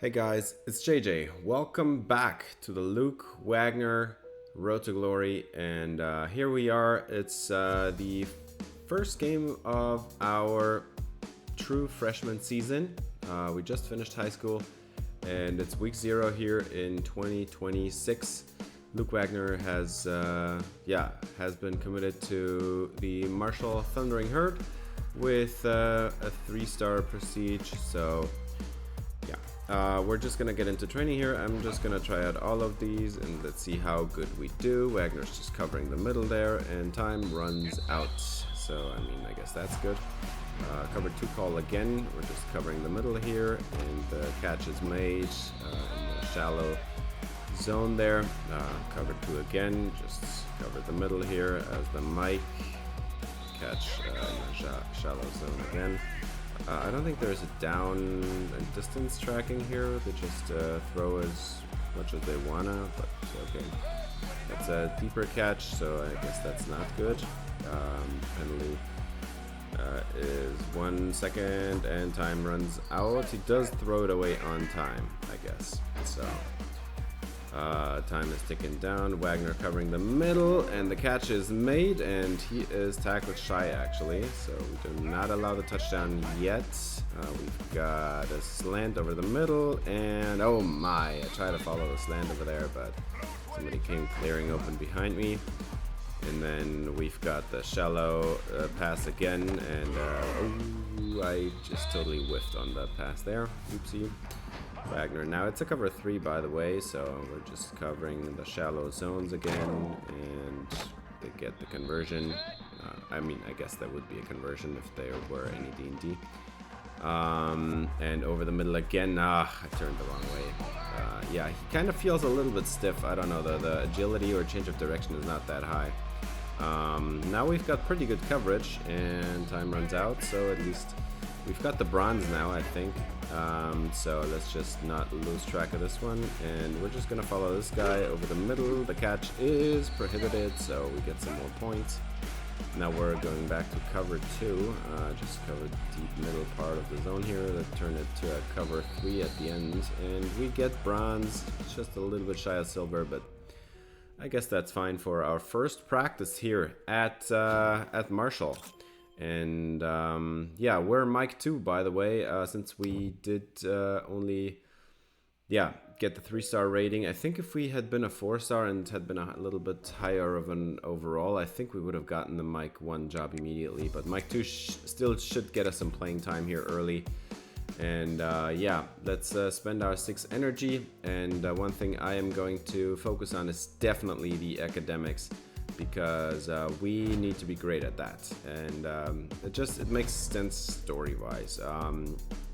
Hey guys, it's JJ. Welcome back to the Luke Wagner Road to Glory, and here we are. It's the first game of our true freshman season. We just finished high school, and it's week 0 here in 2026. Luke Wagner has been committed to the Marshall Thundering Herd with a 3-star prestige. So we're just gonna get into training here. I'm just gonna try out all of these and let's see how good we do. Wagner's just covering the middle there, and time runs out. So I guess that's good. Cover 2 call again. We're just covering the middle here, and the catch is made in the shallow zone there. Cover 2 again. Just cover the middle here as the mic catch in the shallow zone again. I don't think there's a down and distance tracking here. They just throw as much as they wanna, but okay. It's a deeper catch, so I guess that's not good. Penalty is 1 second, and time runs out. He does throw it away on time, I guess. So time is ticking down. Wagner covering the middle, and the catch is made, and he is tackled shy actually, so we do not allow the touchdown yet. We've got a slant over the middle, and oh my, I tried to follow the slant over there, but somebody came clearing open behind me. And then we've got the shallow pass again, and I just totally whiffed on the pass there. Oopsie. Wagner. Now it's a cover 3, by the way, so we're just covering the shallow zones again, and they get the conversion. I guess that would be a conversion if there were any D&D. And over the middle again. I turned the wrong way. Yeah, he kind of feels a little bit stiff. I don't know, the agility or change of direction is not that high. Now we've got pretty good coverage, and time runs out, so at least we've got the bronze now, I think. So let's just not lose track of this one, and we're just gonna follow this guy over the middle. The catch is prohibited, so we get some more points. Now we're going back to cover 2, just cover the deep middle part of the zone here. Let's turn it to a cover 3 at the end, and we get bronze. It's just a little bit shy of silver, but I guess that's fine for our first practice here at Marshall. And we're Mike 2, by the way, since we did only get the 3-star rating. I think if we had been a 4-star and had been a little bit higher of an overall, I think we would have gotten the Mike 1 job immediately. But Mike 2 still should get us some playing time here early. And let's spend our 6 energy. And one thing I am going to focus on is definitely the academics, because we need to be great at that, and it makes sense story-wise.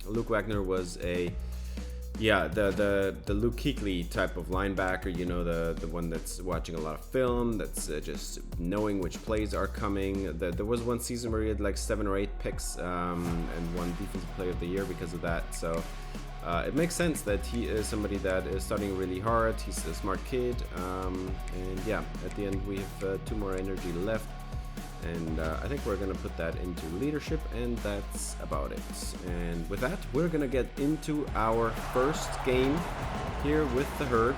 Luke Wagner was the Luke Kuechly type of linebacker, you know, the one that's watching a lot of film, that's just knowing which plays are coming. There was one season where he had like 7 or 8 picks and won Defensive Player of the Year because of that. So it makes sense that he is somebody that is studying really hard. He's a smart kid, and at the end we have 2 more energy left, and I think we're gonna put that into leadership, and that's about it. And with that, we're gonna get into our first game here with the Herd.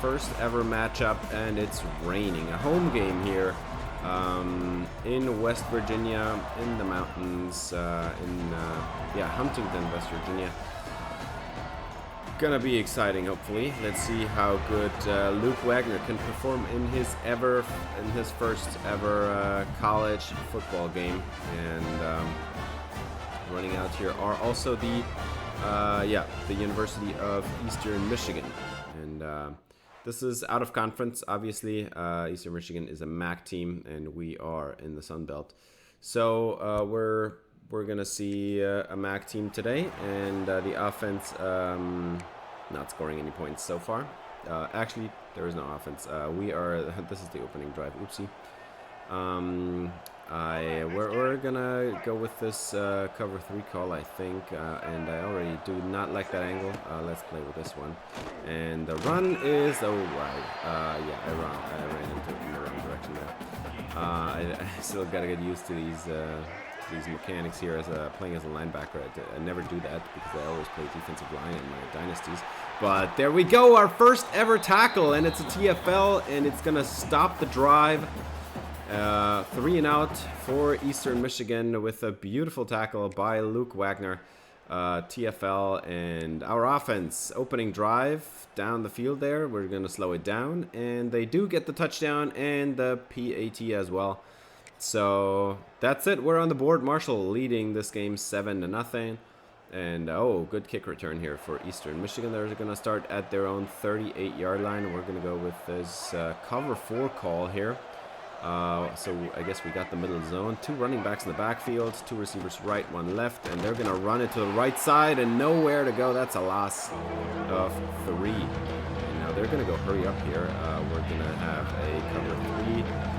First ever matchup, and it's raining. A home game here in West Virginia, in the mountains, in Huntington, West Virginia. Gonna be exciting, hopefully. Let's see how good Luke Wagner can perform in his first ever college football game. And running out here are also the University of Eastern Michigan, and this is out of conference, obviously. Eastern Michigan is a MAC team, and we are in the Sun Belt. So we're gonna see a MAC team today, and the offense not scoring any points so far. Actually, there is no offense. This is the opening drive. Oopsie. We're gonna go with this cover 3 call, I think, and I already do not like that angle. Let's play with this one. And the run is I ran into it in the wrong direction there. I still gotta get used to these these mechanics here as playing as a linebacker. I never do that because I always play defensive line in my dynasties. But there we go, our first ever tackle, and it's a TFL, and it's gonna stop the drive. 3 and out for Eastern Michigan with a beautiful tackle by Luke Wagner. TFL, and our offense opening drive down the field there. We're going to slow it down, and they do get the touchdown and the PAT as well. So that's it. We're on the board. Marshall leading this game 7-0. And oh, good kick return here for Eastern Michigan. They're going to start at their own 38-yard line. We're going to go with this cover 4 call here. So I guess we got the middle zone. 2 running backs in the backfield, 2 receivers right, 1 left, and they're going to run it to the right side and nowhere to go. That's a loss of 3. And now they're going to go hurry up here. We're going to have a cover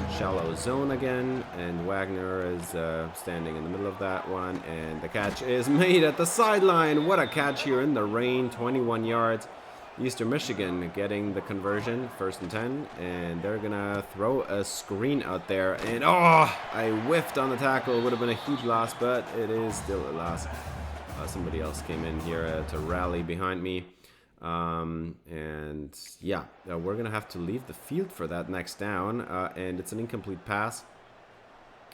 3 shallow zone again, and Wagner is standing in the middle of that one, and the catch is made at the sideline. What a catch here in the rain, 21 yards. Eastern Michigan getting the conversion, 1st and 10, and they're gonna throw a screen out there, and oh, I whiffed on the tackle. It would have been a huge loss, but it is still a loss. Somebody else came in here to rally behind me, and yeah, we're gonna have to leave the field for that next down, and it's an incomplete pass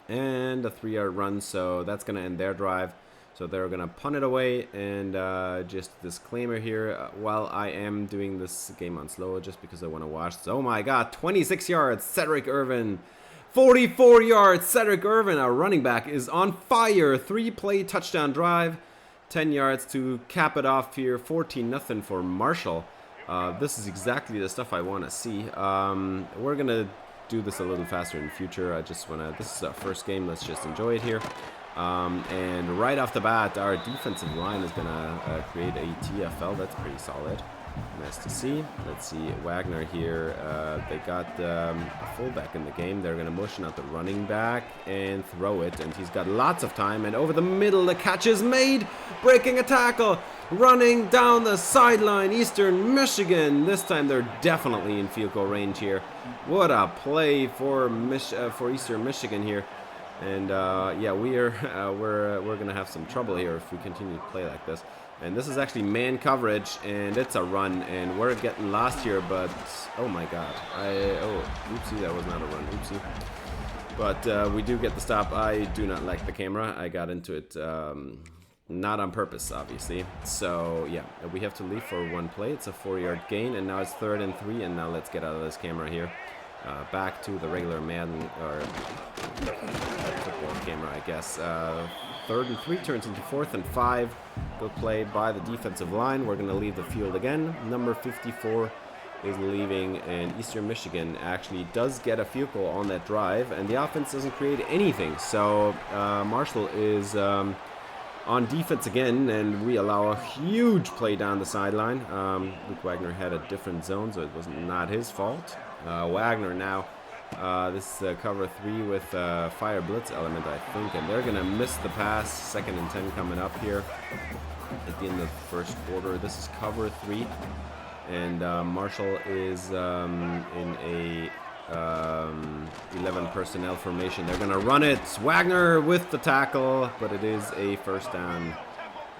and a 3-yard run, so that's gonna end their drive. So they're going to punt it away, and just disclaimer here, while I am doing this game on slow just because I want to watch. Oh my god, 26 yards, Cedric Irvin. 44 yards, Cedric Irvin, our running back, is on fire. 3-play touchdown drive, 10 yards to cap it off here, 14-0 for Marshall. This is exactly the stuff I want to see. We're going to do this a little faster in the future. I just want to, this is our first game, let's just enjoy it here. And right off the bat, our defensive line is going to create a TFL. That's pretty solid. Nice to see. Let's see, Wagner here. They got a fullback in the game. They're going to motion out the running back and throw it. And he's got lots of time. And over the middle, the catch is made. Breaking a tackle. Running down the sideline, Eastern Michigan. This time they're definitely in field goal range here. What a play for Eastern Michigan here. And yeah, we're gonna have some trouble here if we continue to play like this. And this is actually man coverage, and it's a run, and we're getting lost here. But oh my god, oopsie, that was not a run, oopsie. But we do get the stop. I do not like the camera. I got into it not on purpose, obviously. So yeah, we have to leave for 1 play. It's a 4-yard gain, and now it's 3rd and 3. And now let's get out of this camera here. Back to the regular Madden or football camera, I guess. 3rd and 3 turns into 4th and 5. Good play by the defensive line. We're going to leave the field again. Number 54 is leaving, and Eastern Michigan actually does get a field goal on that drive, and the offense doesn't create anything. So Marshall is on defense again, and we allow a huge play down the sideline. Luke Wagner had a different zone, so it was not his fault. Wagner now, this is cover 3 with fire blitz element, I think, and they're going to miss the pass. 2nd and 10 coming up here at the end of the 1st quarter. This is cover 3, and Marshall is in a 11 personnel formation. They're going to run it. Wagner with the tackle, but it is a 1st down.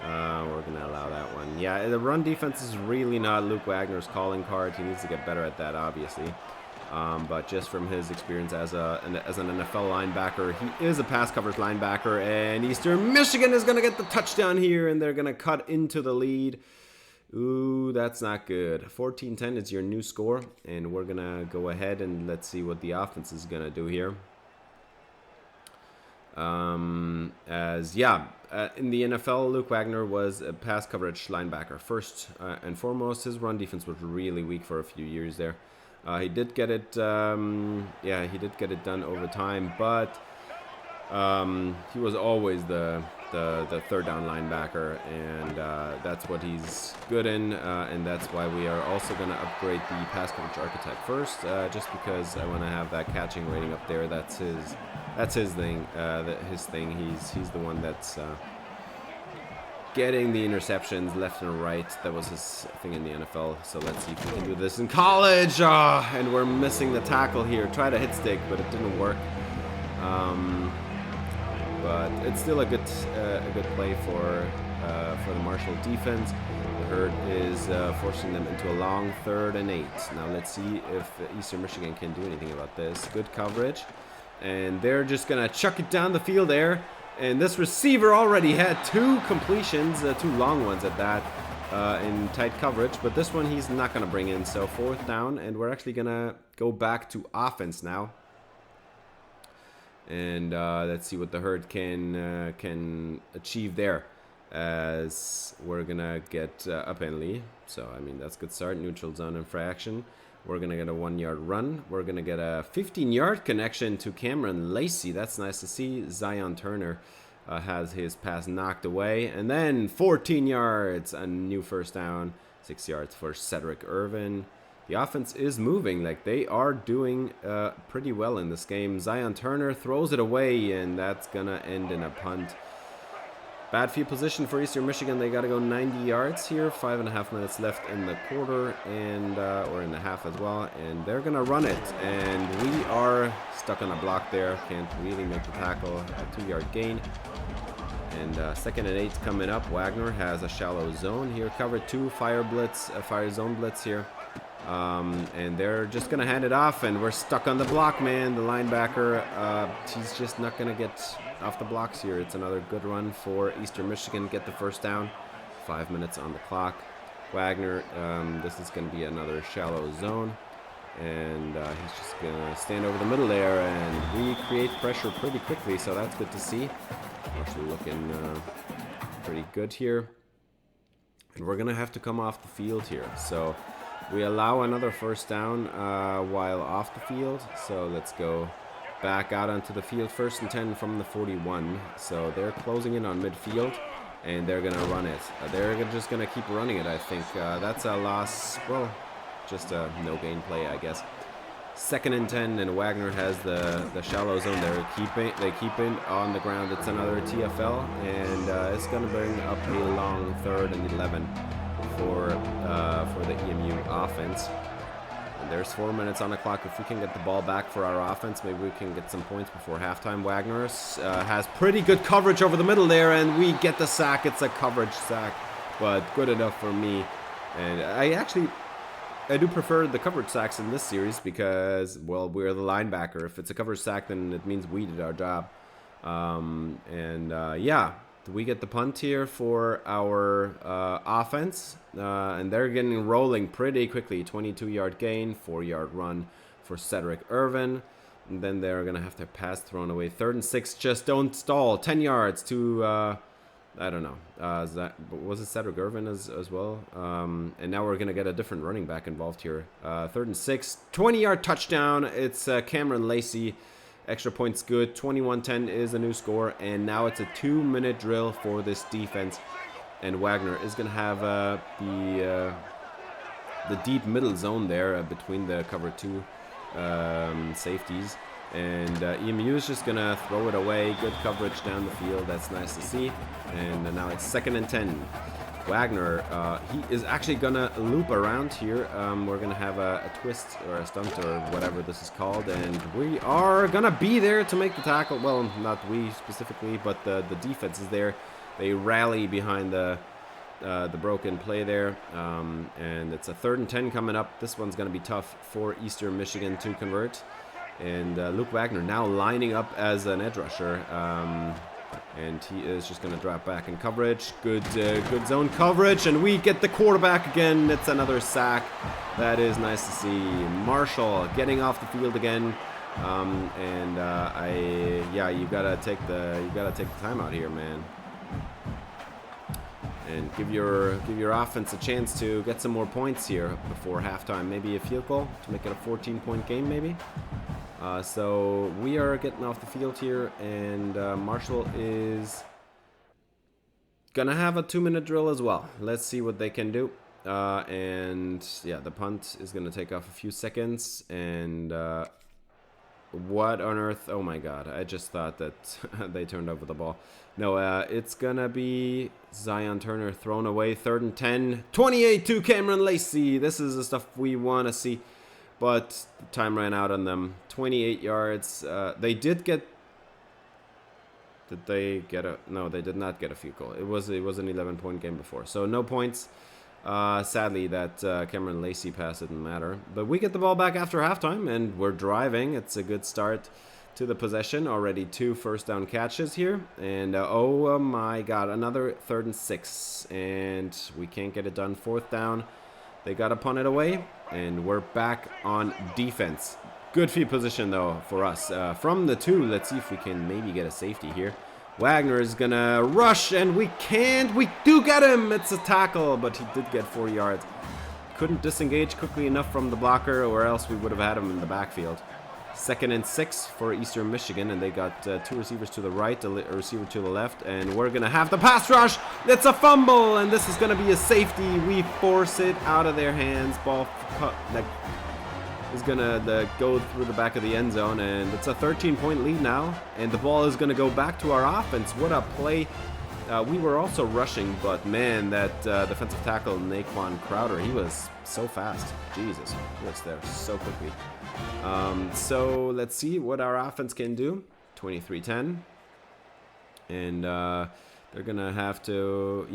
We're going to allow that one. Yeah, the run defense is really not Luke Wagner's calling card. He needs to get better at that, obviously. But just from his experience as an NFL linebacker, he is a pass coverage linebacker. And Eastern Michigan is going to get the touchdown here, and they're going to cut into the lead. Ooh, that's not good. 14-10 is your new score, and we're going to go ahead and let's see what the offense is going to do here. In the NFL, Luke Wagner was a pass coverage linebacker. First and foremost, his run defense was really weak for a few years there. He did get it, he did get it done over time, but he was always the 3rd down linebacker, and that's what he's good in, and that's why we are also going to upgrade the pass coverage archetype first, just because I want to have that catching rating up there. That's his thing. He's the one that's getting the interceptions left and right. That was his thing in the NFL. So let's see if we can do this in college. And we're missing the tackle here. Try to hit stick, but it didn't work. but it's still a good play for the Marshall defense. The herd is forcing them into a long 3rd and 8. Now let's see if Eastern Michigan can do anything about this. Good coverage, and they're just gonna chuck it down the field there. And this receiver already had 2 completions, 2 long ones at that, in tight coverage. But this one he's not gonna bring in. So 4th down, and we're actually gonna go back to offense now. And let's see what the herd can achieve there, as we're gonna get a penalty. So I mean, that's a good start. Neutral zone infraction. We're gonna get a 1-yard run. We're gonna get a 15-yard connection to Cameron Lacey. That's nice to see. Zion Turner has his pass knocked away, and then 14 yards, a new 1st down. 6 yards for Cedric Irvin. The offense is moving, like they are doing pretty well in this game. Zion Turner throws it away, and that's gonna end in a punt. Bad field position for Eastern Michigan. They got to go 90 yards here. 5.5 minutes left in the quarter, and or in the half as well. And they're gonna run it, and we are stuck on a block there. Can't really make the tackle. A 2-yard gain. And 2nd and 8 coming up. Wagner has a shallow zone here. Cover 2, fire blitz, fire zone blitz here. And they're just gonna hand it off, and we're stuck on the block, man. The linebacker, he's just not gonna get off the blocks here. It's another good run for Eastern Michigan. Get the 1st down. 5 minutes on the clock. Wagner, this is gonna be another shallow zone, and he's just gonna stand over the middle there, and we create pressure pretty quickly, so that's good to see. Marshall looking pretty good here, and we're gonna have to come off the field here. So we allow another 1st down while off the field. So let's go back out onto the field. 1st and 10 from the 41. So they're closing in on midfield, and they're gonna run it. They're just gonna keep running it, I think. That's a loss. Well, just a no gain play, I guess. 2nd and 10, and Wagner has the shallow zone. They keep it on the ground. It's another TFL, and it's gonna bring up a long 3rd and 11 for the EMU offense. And there's 4 minutes on the clock. If we can get the ball back for our offense, maybe we can get some points before halftime. Wagner has pretty good coverage over the middle there, and we get the sack. It's a coverage sack, but good enough for me. And I do prefer the coverage sacks in this series because, well, we're the linebacker. If it's a coverage sack, then it means we did our job. Yeah, we get the punt here for our offense, and they're getting rolling pretty quickly. 22-yard gain, 4-yard run for Cedric Irvin, and then they're gonna have their pass thrown away. 3rd and 6, just don't stall. 10 yards to I don't know. Was it Cedric Irvin as well? And now we're gonna get a different running back involved here. 3rd and 6, 20-yard touchdown. It's Cameron Lacey. Extra points good. 21-10 is a new score, and now it's a 2-minute drill for this defense. And Wagner is gonna have the deep middle zone there between the cover 2 safeties. And EMU is just gonna throw it away. Good coverage down the field. That's nice to see. And now it's 2nd and 10. Wagner, he is actually gonna loop around here. We're gonna have a twist or a stunt or whatever this is called, and we are gonna be there to make the tackle. Well, not we specifically, but the defense is there. They rally behind the broken play there, and it's a 3rd and 10 coming up. This one's gonna be tough for Eastern Michigan to convert. And Luke Wagner now lining up as an edge rusher, and he is just going to drop back in coverage. Good zone coverage, and we get the quarterback again. It's another sack. That is nice to see. Marshall getting off the field again, you gotta take the timeout here, man, and give your offense a chance to get some more points here before halftime. Maybe a field goal to make it a 14-point game, maybe. So we are getting off the field here, and Marshall is gonna have a 2-minute drill as well. Let's see what they can do. And yeah, the punt is gonna take off a few seconds, and what on earth? Oh my god, I just thought that they turned over the ball. No, it's gonna be Zion Turner thrown away. 3rd and 10, 28 to Cameron Lacey. This is the stuff we want to see, but time ran out on them. 28 yards. They did get Did they get a... No, they did not get a field goal. It was an 11-point game before. So no points. Sadly, that Cameron Lacey pass didn't matter. But we get the ball back after halftime, and we're driving. It's a good start to the possession. Already 2 first down catches here. And oh my god, another 3rd and 6. And we can't get it done. 4th down. They got to punt it away. And we're back on defense. Good field position, though, for us. From the 2, let's see if we can maybe get a safety here. Wagner is going to rush, and we can't. We do get him. It's a tackle, but he did get 4 yards. Couldn't disengage quickly enough from the blocker, or else we would have had him in the backfield. 2nd and 6 for Eastern Michigan, and they got 2 receivers to the right, a receiver to the left, and we're going to have the pass rush. It's a fumble, and this is going to be a safety. We force it out of their hands. Ball is gonna go through the back of the end zone, and it's a 13-point lead now, and the ball is gonna go back to our offense. What a play. We were also rushing, but man, that defensive tackle Naquan Crowder, he was so fast. Jesus, he was there so quickly. So let's see what our offense can do. 23-10, and they're gonna have to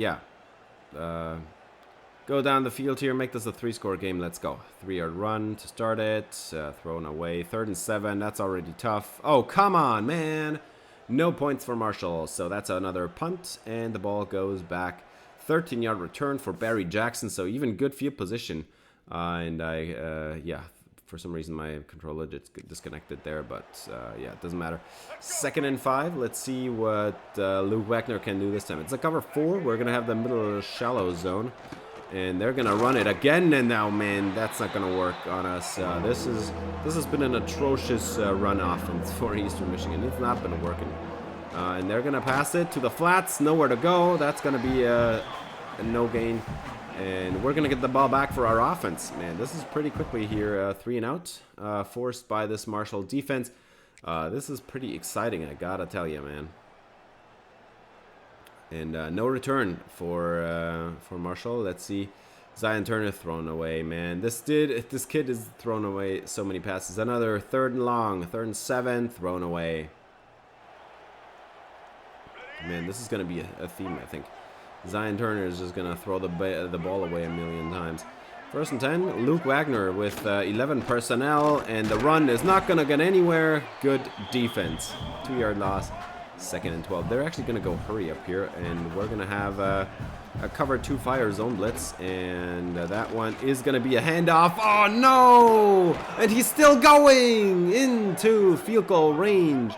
go down the field here, make this a 3-score game. Let's go. 3-yard run to start it. Thrown away. 3rd and 7. That's already tough. Oh, come on, man. No points for Marshall. So that's another punt, and the ball goes back. 13-yard return for Barry Jackson. So even good field position. And for some reason my controller just disconnected there, but it doesn't matter. 2nd and 5. Let's see what Luke Wagner can do this time. It's a cover 4. We're going to have the middle shallow zone. And they're gonna run it again, and now, man, that's not gonna work on us. This has been an atrocious run offense for Eastern Michigan. It's not been working, and they're gonna pass it to the flats. Nowhere to go. That's gonna be a no gain, and we're gonna get the ball back for our offense. Man, this is pretty quickly here. 3 and out, forced by this Marshall defense. This is pretty exciting, I gotta tell you, man. And no return for Marshall. Let's see. Zion Turner thrown away, man. This kid is thrown away so many passes. Another 3rd and long, 3rd and 7, thrown away. Man, this is going to be a theme, I think. Zion Turner is just going to throw the ball away a million times. 1st and 10, Luke Wagner with 11 personnel, and the run is not going to get anywhere. Good defense. 2-yard loss. 2nd and 12. They're actually going to go hurry up here, and we're going to have a cover 2 fire zone blitz, and that one is going to be a handoff. Oh no! And he's still going into field goal range.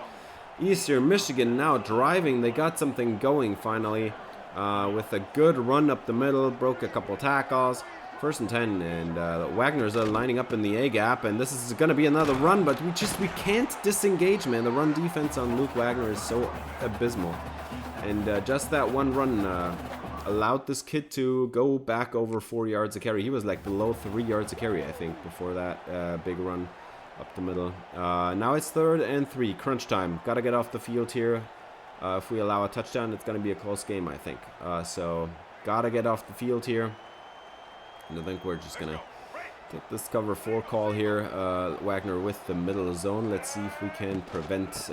Eastern Michigan now driving. They got something going finally with a good run up the middle, broke a couple tackles. 1st and 10, and Wagner's lining up in the A gap, and this is going to be another run, but we can't disengage, man. The run defense on Luke Wagner is so abysmal, and just that one run allowed this kid to go back over 4 yards a carry. He was like below 3 yards a carry, I think, before that big run up the middle. Now it's 3rd and 3, crunch time. Got to get off the field here. If we allow a touchdown, it's going to be a close game, I think. So got to get off the field here. And I think we're just going to take this cover 4 call here. Wagner with the middle zone. Let's see if we can prevent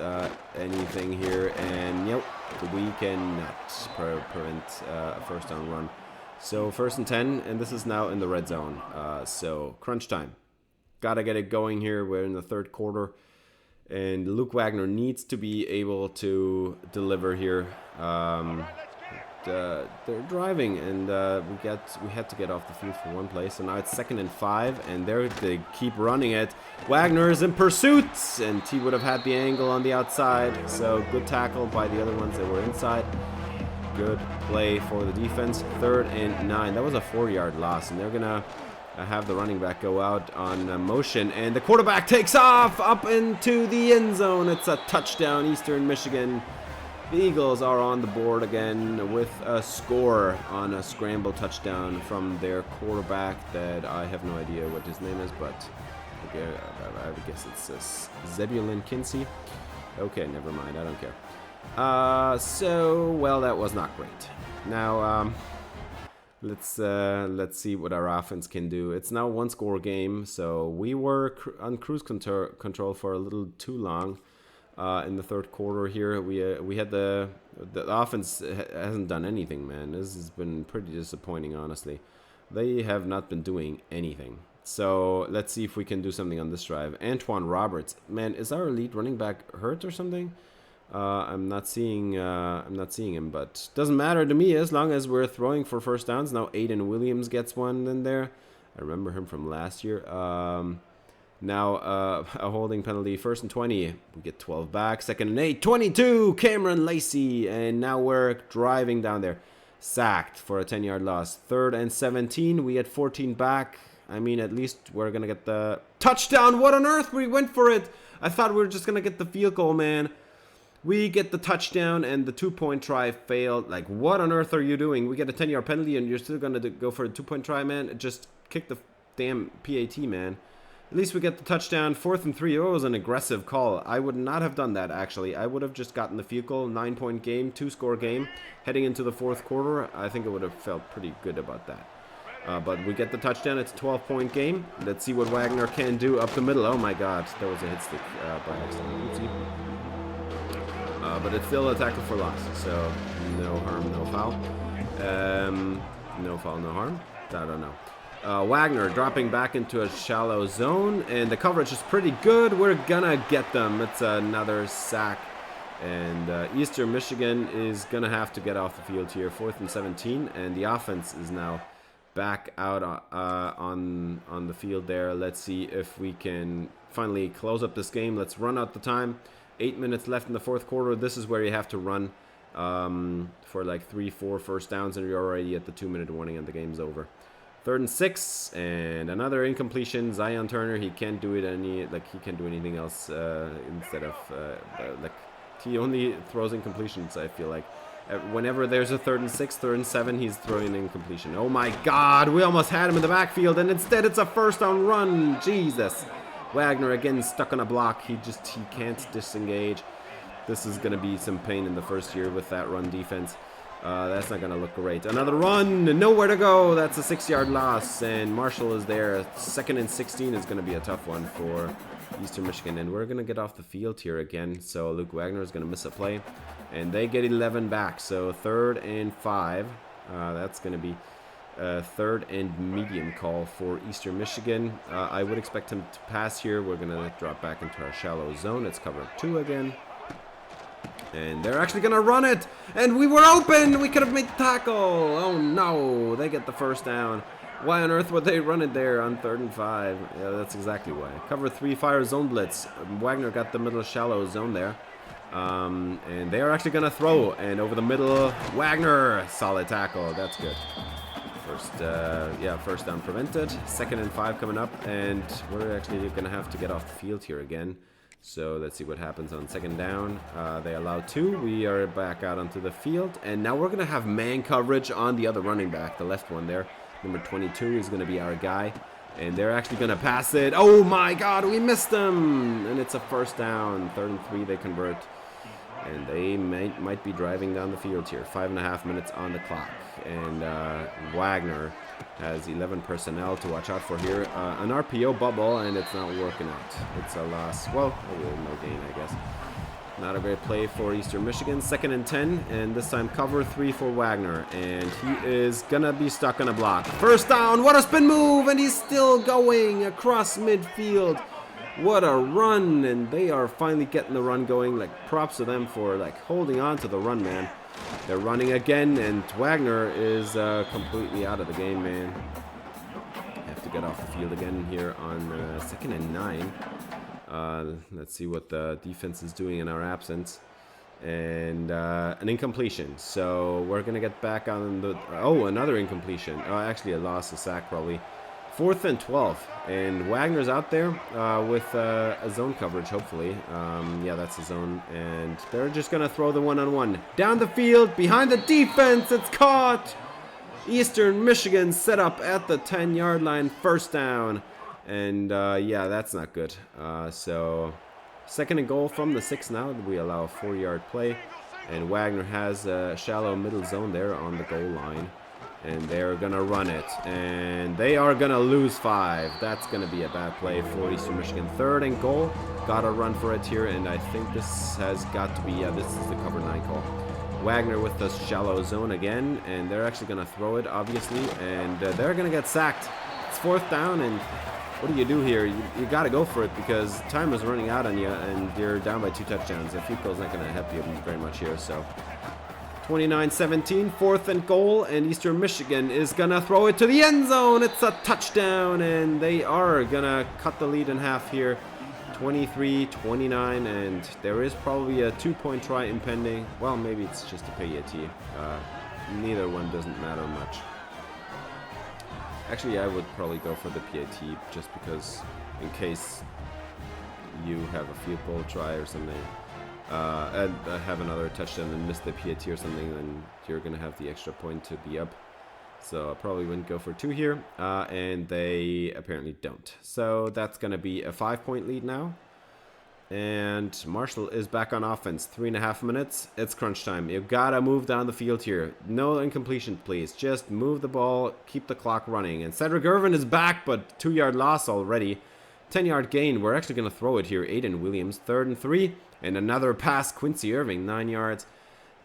anything here. And, yep, we cannot prevent a 1st down run. So 1st and 10, and this is now in the red zone. So crunch time. Got to get it going here. We're in the 3rd quarter. And Luke Wagner needs to be able to deliver here. They're driving, and we had to get off the field for one play, so now it's 2nd and 5, and they keep running it. Wagner is in pursuit, and he would have had the angle on the outside, so good tackle by the other ones that were inside. Good play for the defense. 3rd and 9. That was a 4-yard loss, and they're gonna have the running back go out on motion, and the quarterback takes off up into the end zone. It's a touchdown, Eastern Michigan. The Eagles are on the board again with a score on a scramble touchdown from their quarterback that I have no idea what his name is, but I guess it's Zebulon Kinsey. Okay, never mind, I don't care. So, well, that was not great. Now, let's see what our offense can do. It's now a 1-score game, so we were on cruise control for a little too long. in the third quarter here. We had the offense hasn't done anything, man. This has been pretty disappointing, honestly. They have not been doing anything. So let's see if we can do something on this drive. Antoine Roberts, man, is our lead running back hurt or something? I'm not seeing him, but doesn't matter to me as long as we're throwing for first downs. Now Aiden Williams gets one in there. I remember him from last year. Now a holding penalty, 1st and 20. We get 12 back. 2nd and 8, 22. Cameron Lacey, and now we're driving down there. Sacked for a 10-yard loss. 3rd and 17. We get 14 back. I mean, at least we're gonna get the touchdown. What on earth? We went for it. I thought we were just gonna get the field goal, man. We get the touchdown, and the 2-point try failed. Like, what on earth are you doing? We get a 10-yard penalty, and you're still gonna go for a 2-point try, man. Just kick the damn PAT, man. At least we get the touchdown. 4th and 3. It was an aggressive call. I would not have done that, actually. I would have just gotten the field goal. 9-point game, 2-score game. Heading into the 4th quarter, I think it would have felt pretty good about that. But we get the touchdown. It's a 12-point game. Let's see what Wagner can do up the middle. Oh, my God. That was a hit stick by accident. But it's still a tackle for loss. So no harm, no foul. No foul, no harm. I don't know. Wagner dropping back into a shallow zone, and the coverage is pretty good. We're gonna get them. It's another sack, and Eastern Michigan is gonna have to get off the field here. 4th and 17, and the offense is now back out on the field there. Let's see if we can finally close up this game. Let's run out the time. 8 minutes left in the 4th quarter. This is where you have to run for like 3-4 first downs, and you're already at the 2-minute warning, and the game's over. 3rd and 6, and another incompletion. Zion Turner, he can't do it he can't do anything else instead of like he only throws incompletions. I feel like whenever there's a 3rd and 6, 3rd and 7, he's throwing an incompletion. Oh my God, we almost had him in the backfield, and instead it's a 1st down run. Jesus, Wagner again stuck on a block. He can't disengage. This is gonna be some pain in the first year with that run defense. That's not going to look great. Another run, nowhere to go. That's a 6-yard loss, and Marshall is there. 2nd and 16 is going to be a tough one for Eastern Michigan, and we're going to get off the field here again. So Luke Wagner is going to miss a play, and they get 11 back. So 3rd and 5. That's going to be a 3rd and medium call for Eastern Michigan. I would expect him to pass here. We're going to drop back into our shallow zone. It's cover 2 again. And they're actually going to run it. And we were open. We could have made the tackle. Oh, no. They get the 1st down. Why on earth would they run it there on 3rd and 5? Yeah, that's exactly why. Cover 3 fire zone blitz. Wagner got the middle shallow zone there. And they are actually going to throw. And over the middle, Wagner. Solid tackle. That's good. First down prevented. 2nd and 5 coming up. And we're actually going to have to get off the field here again. So let's see what happens on 2nd down. They allow 2. We are back out onto the field. And now we're going to have man coverage on the other running back, the left one there. Number 22 is going to be our guy. And they're actually going to pass it. Oh my God, we missed them. And it's a 1st down. 3rd and 3, they convert. And they might be driving down the field here. 5.5 minutes on the clock. And Wagner has 11 personnel to watch out for here. An RPO bubble, and it's not working out. It's a loss. Well, no gain, I guess. Not a great play for Eastern Michigan. 2nd and 10, and this time cover 3 for Wagner. And he is going to be stuck on a block. 1st down, what a spin move, and he's still going across midfield. What a run, and they are finally getting the run going. Like, props to them for, like, holding on to the run, man. They're running again, and Wagner is completely out of the game, man. Have to get off the field again here on 2nd and 9. Let's see what the defense is doing in our absence. And an incompletion. So we're going to get back on the... Oh, another incompletion. Actually, a loss, a sack probably. 4th and 12. And Wagner's out there with a zone coverage, hopefully. Yeah, that's the zone. And they're just going to throw the one-on-one. Down the field, behind the defense. It's caught. Eastern Michigan set up at the 10-yard line. 1st down. And, yeah, that's not good. So, 2nd and goal from the 6 now. We allow a 4-yard play. And Wagner has a shallow middle zone there on the goal line. And they're gonna run it, and they are gonna lose 5. That's gonna be a bad play for Eastern Michigan. 3rd and goal. Gotta run for it here, and I think this has got to be, yeah, this is the cover 9 call. Wagner with the shallow zone again, and they're actually gonna throw it, obviously, and they're gonna get sacked. It's 4th down, and what do you do here? You gotta go for it because time is running out on you, and you're down by 2 touchdowns. A field goal's not gonna help you very much here, so 29-17, 4th and goal, and Eastern Michigan is gonna throw it to the end zone. It's a touchdown, and they are gonna cut the lead in half here, 23-29, and there is probably a 2-point try impending. Well, maybe it's just a PAT. Neither one doesn't matter much. Actually, I would probably go for the PAT just because in case you have a field goal try or something. And have another touchdown and miss the PAT or something, then you're going to have the extra point to be up. So I probably wouldn't go for 2 here, and they apparently don't. So that's going to be a 5-point lead now. And Marshall is back on offense. 3.5 minutes. It's crunch time. You've got to move down the field here. No incompletion, please. Just move the ball, keep the clock running. And Cedric Irvin is back, but 2-yard loss already. 10-yard gain. We're actually going to throw it here. Aiden Williams, 3rd and 3. And another pass, Quincy Irving, 9 yards.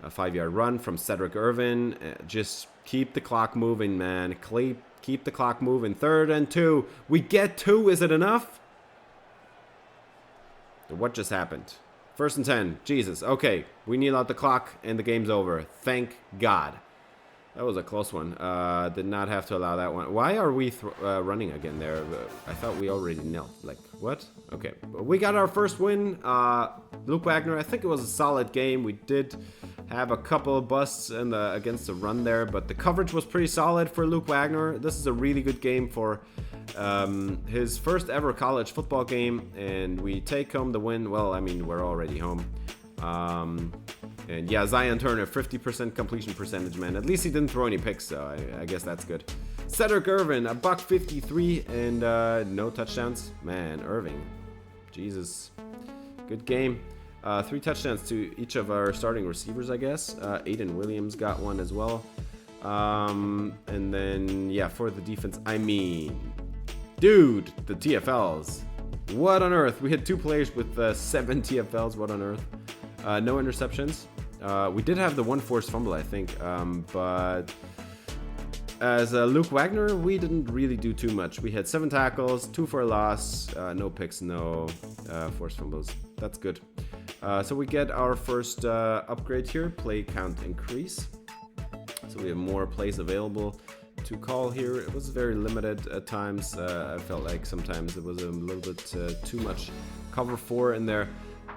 A 5-yard run from Cedric Irvin. Just keep the clock moving, man. Keep the clock moving. 3rd and 2. We get 2. Is it enough? What just happened? 1st and 10. Jesus. Okay. We kneel out the clock and the game's over. Thank God. That was a close one. Did not have to allow that one. Why are we running again there? I thought we already knelt. Like, what? Okay. We got our first win. Luke Wagner, I think it was a solid game. We did have a couple of busts against the run there, but the coverage was pretty solid for Luke Wagner. This is a really good game for his first ever college football game, and we take home the win. Well, I mean, we're already home. And yeah, Zion Turner, 50% completion percentage, man. At least he didn't throw any picks, so I guess that's good. Cedric Irvin, $153 and no touchdowns. Man, Irving, Jesus, good game. 3 touchdowns to each of our starting receivers, I guess. Aiden Williams got one as well. And then, yeah, for the defense, I mean, dude, the TFLs. What on earth? We had 2 players with 7 TFLs. What on earth? No interceptions. We did have the 1 forced fumble, I think, but as Luke Wagner, we didn't really do too much. We had 7 tackles, 2 for a loss, no picks, no forced fumbles. That's good. So we get our first upgrade here, play count increase. So we have more plays available to call here. It was very limited at times. I felt like sometimes it was a little bit too much cover 4 in there.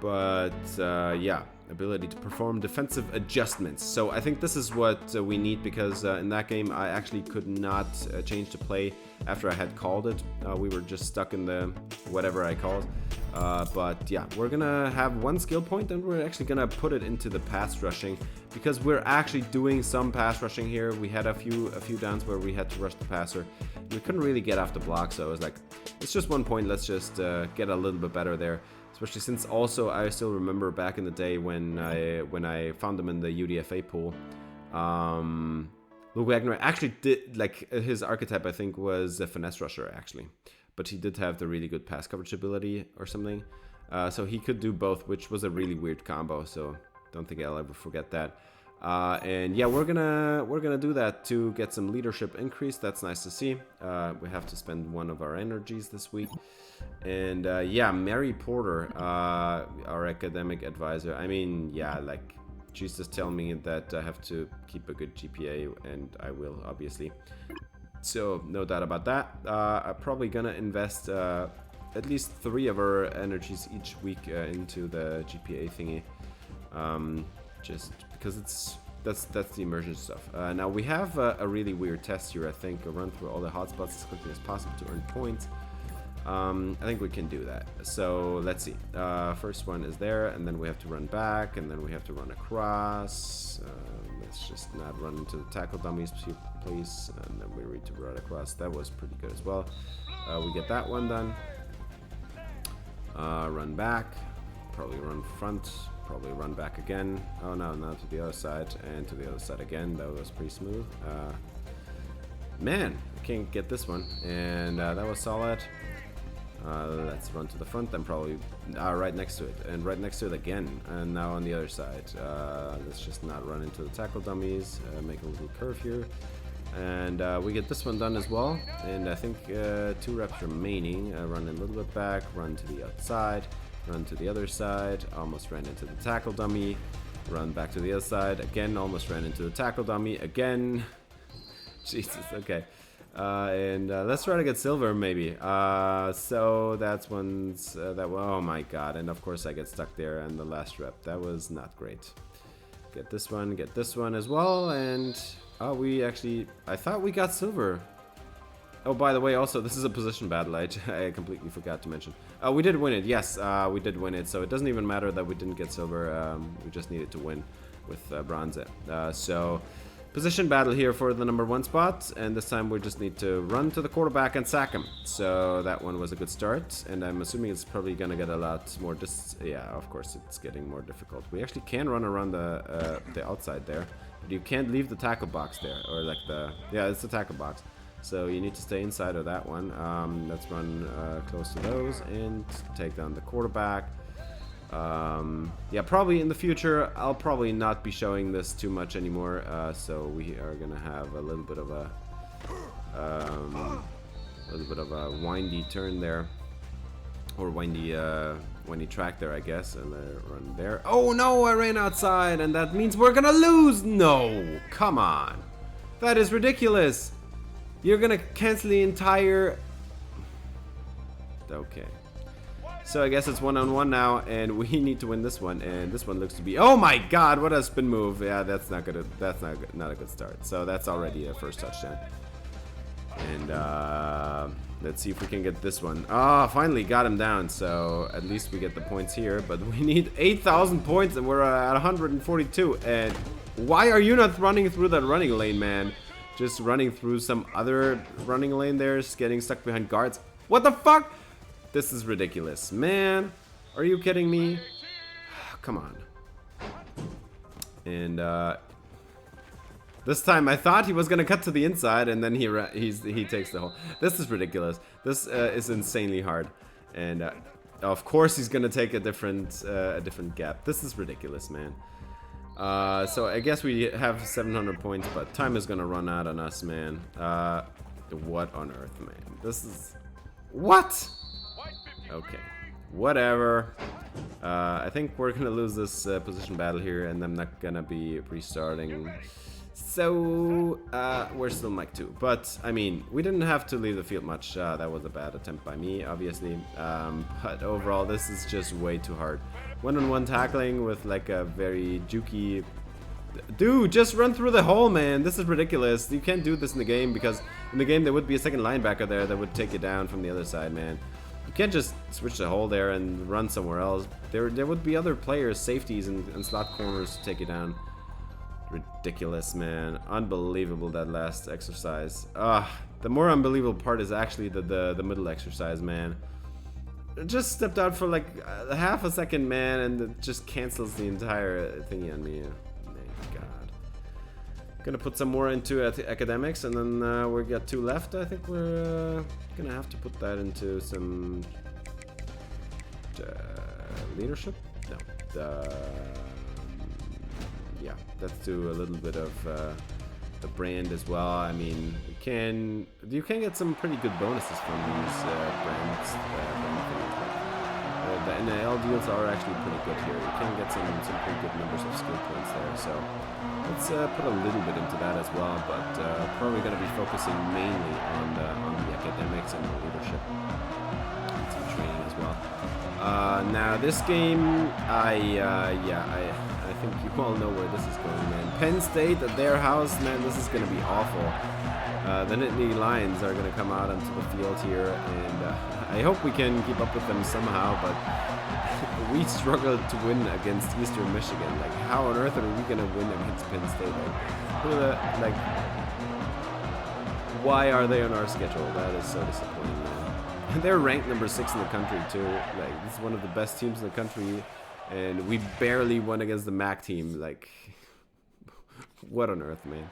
But yeah, ability to perform defensive adjustments. So I think this is what we need because in that game I actually could not change the play after I had called it. We were just stuck in the whatever I called. But yeah, we're gonna have 1 skill point and we're actually gonna put it into the pass rushing because we're actually doing some pass rushing here. We had a few downs where we had to rush the passer. We couldn't really get off the block, so I was like, it's just 1 point. Let's just get a little bit better there. Especially since also I still remember back in the day when I found him in the UDFA pool. Luke Wagner actually did, like, his archetype I think was a finesse rusher actually. But he did have the really good pass coverage ability or something. So he could do both, which was a really weird combo. So don't think I'll ever forget that. And yeah, we're gonna do that to get some leadership increase. That's nice to see. We have to spend 1 of our energies this week. And yeah, Mary Porter, our academic advisor. I mean, yeah, like, she's just telling me that I have to keep a good GPA, and I will, obviously. So no doubt about that. I'm probably gonna invest at least 3 of our energies each week into the GPA thingy. Just because that's the immersion stuff. Now we have a really weird test here. I think a run through all the hotspots as quickly as possible to earn points. I think we can do that. So let's see. First one is there, and then we have to run back, and then we have to run across. Let's just not run into the tackle dummies, please. And then we need to run across. That was pretty good as well. We get that one done. Run back. Probably run front. Probably run back again. Oh no, now to the other side and to the other side again. That was pretty smooth. man, I can't get this one. And that was solid. Let's run to the front, then probably right next to it, and right next to it again, and now on the other side. Let's just not run into the tackle dummies, make a little curve here, and we get this one done as well. And I think 2 reps remaining. Run a little bit back, run to the outside, run to the other side, almost ran into the tackle dummy, run back to the other side, again, almost ran into the tackle dummy, again. Jesus, okay. And let's try to get silver, maybe. So that's one's oh my god! And of course I get stuck there in the last rep. That was not great. Get this one as well, and I thought we got silver. Oh, by the way, also this is a position battle. I completely forgot to mention. We did win it. Yes, we did win it. So it doesn't even matter that we didn't get silver. We just needed to win with bronze. So. Position battle here for the number 1 spot, and this time we just need to run to the quarterback and sack him. So that one was a good start, and I'm assuming it's probably gonna get a lot more yeah, of course it's getting more difficult. We actually can run around the outside there, but you can't leave the tackle box there, or like it's the tackle box. So you need to stay inside of that one. Let's run close to those and take down the quarterback. Yeah, probably in the future I'll probably not be showing this too much anymore, so we are gonna have a little bit of a windy turn there, or windy track there, I guess. And run there. Oh no, I ran outside, and that means we're gonna lose. No, come on, that is ridiculous. You're gonna cancel the entire. Okay. So I guess it's 1-on-1 now, and we need to win this one. And this one looks to be. Oh my God! What a spin move! Yeah, that's not good. That's not a good start. So that's already a first touchdown. And let's see if we can get this one. Finally got him down. So at least we get the points here. But we need 8,000 points, and we're at 142. And why are you not running through that running lane, man? Just running through some other running lane there, just getting stuck behind guards. What the fuck? This is ridiculous, man. Are you kidding me? Come on. And this time I thought he was gonna cut to the inside, and then he takes the hole. This is ridiculous. This is insanely hard, and of course he's gonna take a different gap. This is ridiculous, man. So I guess we have 700 points, but time is gonna run out on us, man. What on earth, man? This is what? Okay, whatever. I think we're gonna lose this position battle here, and I'm not gonna be restarting. So we're still Mike 2, but I mean, we didn't have to leave the field much. That was a bad attempt by me, obviously. But overall, this is just way too hard. 1-on-1 tackling with like a very jukey. Dude, just run through the hole, man. This is ridiculous. You can't do this in the game, because in the game there would be a second linebacker there that would take you down from the other side, man. You can't just switch the hole there and run somewhere else. There would be other players, safeties, and slot corners to take you down. Ridiculous, man. Unbelievable, that last exercise. The more unbelievable part is actually the middle exercise, man. It just stepped out for like half a second, man, and it just cancels the entire thingy on me. Gonna put some more into academics, and then we got 2 left. I think we're gonna have to put that into some leadership. No, yeah, let's do a little bit of the brand as well. I mean, you can get some pretty good bonuses from these brands. The NIL deals are actually pretty good here. You can get some pretty good numbers of skill points there. So let's put a little bit into that as well, but probably going to be focusing mainly on the academics and the leadership and some training as well. Now this game, I think you all know where this is going, man. Penn State at their house, man. This is going to be awful. The Nittany Lions are going to come out onto the field here, and I hope we can keep up with them somehow, but we struggled to win against Eastern Michigan. Like, how on earth are we going to win against Penn State? Like, why are they on our schedule? That is so disappointing, man. And they're ranked number 6 in the country, too. Like, this is one of the best teams in the country, and we barely won against the MAC team. Like, what on earth, man?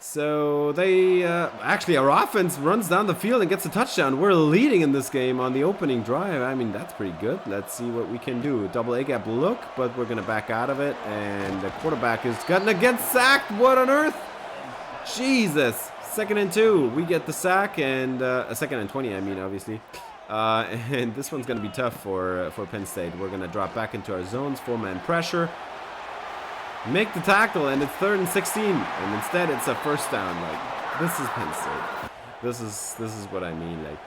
So they actually, our offense runs down the field and gets a touchdown. We're leading in this game on the opening drive. I mean, that's pretty good. Let's see what we can do. Double A gap look, but we're gonna back out of it, and the quarterback is gonna get sacked. What on earth? Jesus. 2nd and 2. We get the sack, and a 2nd and 20. I mean, obviously. And this one's gonna be tough for Penn State. We're gonna drop back into our zones, 4-man pressure. Make the tackle, and it's 3rd and 16, and instead it's a first down. Like, this is Penn State. This is what I mean. Like,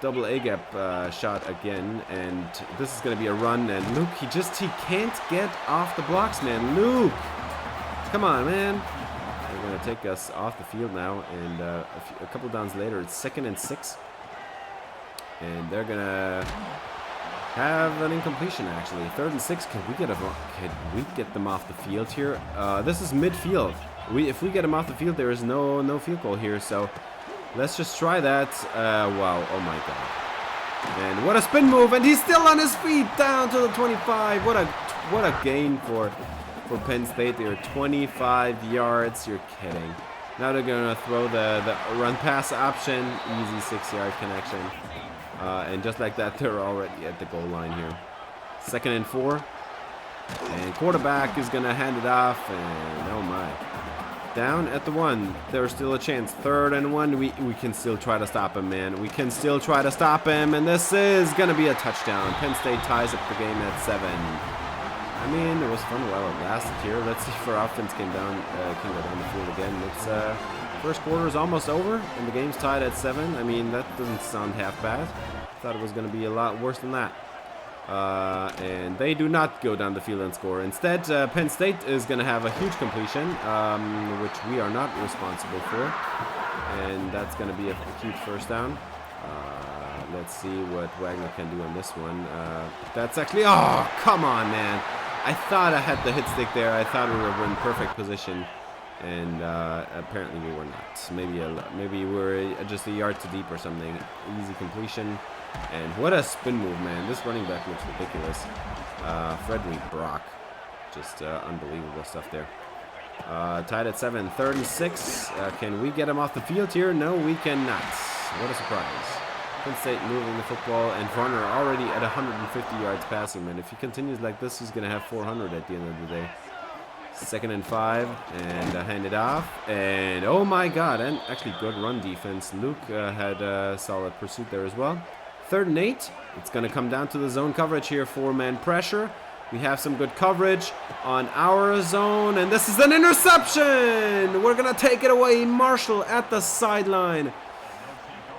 double A gap shot again, and this is gonna be a run. And Luke, he can't get off the blocks, man. Luke, come on, man. They're gonna take us off the field now, and a couple downs later, it's 2nd and 6, and they're gonna have an incompletion, actually. 3rd and 6. Can we get them off the field here? This is midfield. If we get them off the field, there is no field goal here. So let's just try that. Wow! Oh my God! And what a spin move! And he's still on his feet, down to the 25. What a gain for Penn State. They're 25 yards. You're kidding. Now they're gonna throw the run pass option. Easy 6-yard connection. And just like that, they're already at the goal line here. 2nd and 4. And quarterback is going to hand it off. And oh my. Down at the 1. There's still a chance. 3rd and 1. We can still try to stop him, man. We can still try to stop him. And this is going to be a touchdown. Penn State ties up the game at 7. I mean, it was fun while it lasted here. Let's see if our offense can go down the field again. It's first quarter is almost over, and the game's tied at 7. I mean, that doesn't sound half bad. Thought it was going to be a lot worse than that. And they do not go down the field and score. Instead, Penn State is going to have a huge completion, which we are not responsible for. And that's going to be a huge first down. Let's see what Wagner can do on this one. That's actually... Oh, come on, man. I thought I had the hit stick there. I thought we were in perfect position. And apparently we were not. Maybe we were just a yard too deep or something. Easy completion. And what a spin move, man. This running back looks ridiculous. Frederick Brock. Just unbelievable stuff there. Tied at 7. 3rd and 6. Can we get him off the field here? No, we cannot. What a surprise. Penn State moving the football, and Wagner already at 150 yards passing, man. If he continues like this, he's going to have 400 at the end of the day. 2nd and 5, and hand it off, and oh my God, and actually good run defense. Luke had a solid pursuit there as well. 3rd and 8, it's going to come down to the zone coverage here, 4-man pressure. We have some good coverage on our zone, and this is an interception! We're going to take it away. Marshall at the sideline.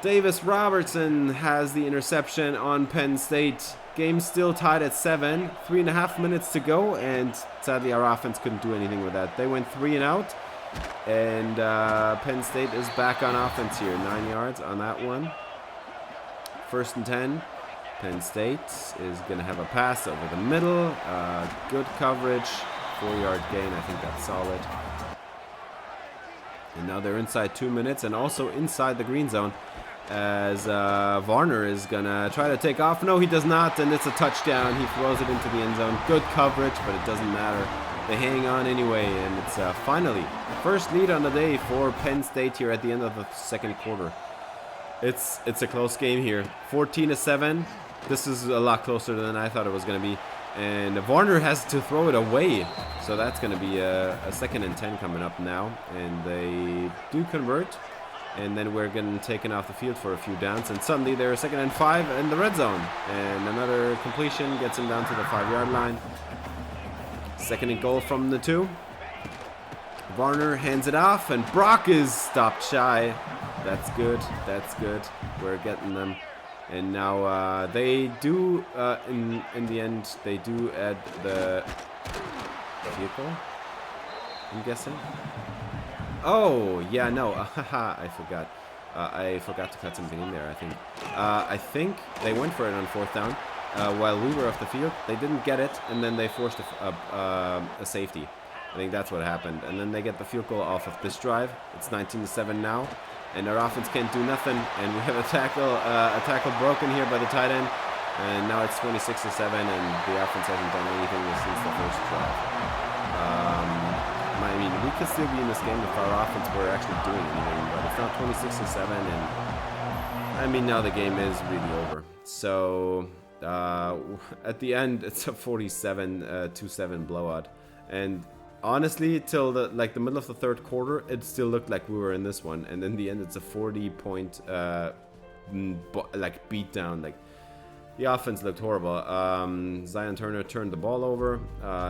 Davis Robertson has the interception on Penn State. Game still tied at 7. 3.5 minutes to go, and sadly our offense couldn't do anything with that. They went 3 and out, and Penn State is back on offense here. 9 yards on that one. 1st and 10. Penn State is going to have a pass over the middle. Good coverage. 4-yard gain. I think that's solid. And now they're inside 2 minutes, and also inside the green zone, as Wagner is gonna try to take off. No, he does not, and it's a touchdown. He throws it into the end zone. Good coverage, but it doesn't matter. They hang on anyway, and it's finally first lead on the day for Penn State here at the end of the 2nd quarter. It's a close game here. 14-7. This is a lot closer than I thought it was gonna be. And Wagner has to throw it away, so that's gonna be a 2nd and 10 coming up now, and they do convert. And then we're getting taken off the field for a few downs. And suddenly they're 2nd and 5 in the red zone. And another completion gets him down to the 5-yard line. 2nd and goal from the 2. Wagner hands it off, and Brock is stopped shy. That's good. That's good. We're getting them. And now they do, in the end, they do add the vehicle, I'm guessing. Oh, yeah, no, I forgot. I forgot to cut something in there, I think. I think they went for it on 4th down while we were off the field. They didn't get it, and then they forced a safety. I think that's what happened. And then they get the field goal off of this drive. It's 19-7 now, and our offense can't do nothing. And we have a tackle broken here by the tight end. And now it's 26-7, and the offense hasn't done anything since the first drive. My fine. I mean, we could still be in this game if our offense were actually doing anything, but it's not 26-7, and I mean, now the game is really over. So at the end, it's a 47-7 blowout, and honestly, till the middle of the third quarter, it still looked like we were in this one, and in the end, it's a 40-point beat down. Like, the offense looked horrible. Zion Turner turned the ball over.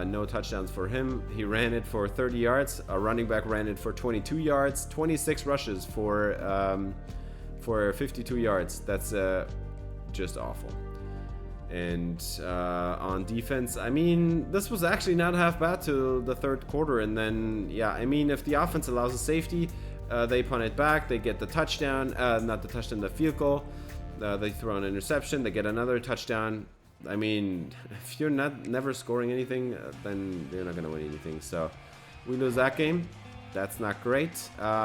No touchdowns for him. He ran it for 30 yards. A running back ran it for 22 yards. 26 rushes for 52 yards. That's just awful. And on defense, I mean, this was actually not half bad till the third quarter. And then, yeah, I mean, if the offense allows a safety, they punt it back. They get the touchdown. Not the touchdown, the field goal. They throw an interception. They get another touchdown. I mean, if you're never scoring anything, then you're not going to win anything. So we lose that game. That's not great.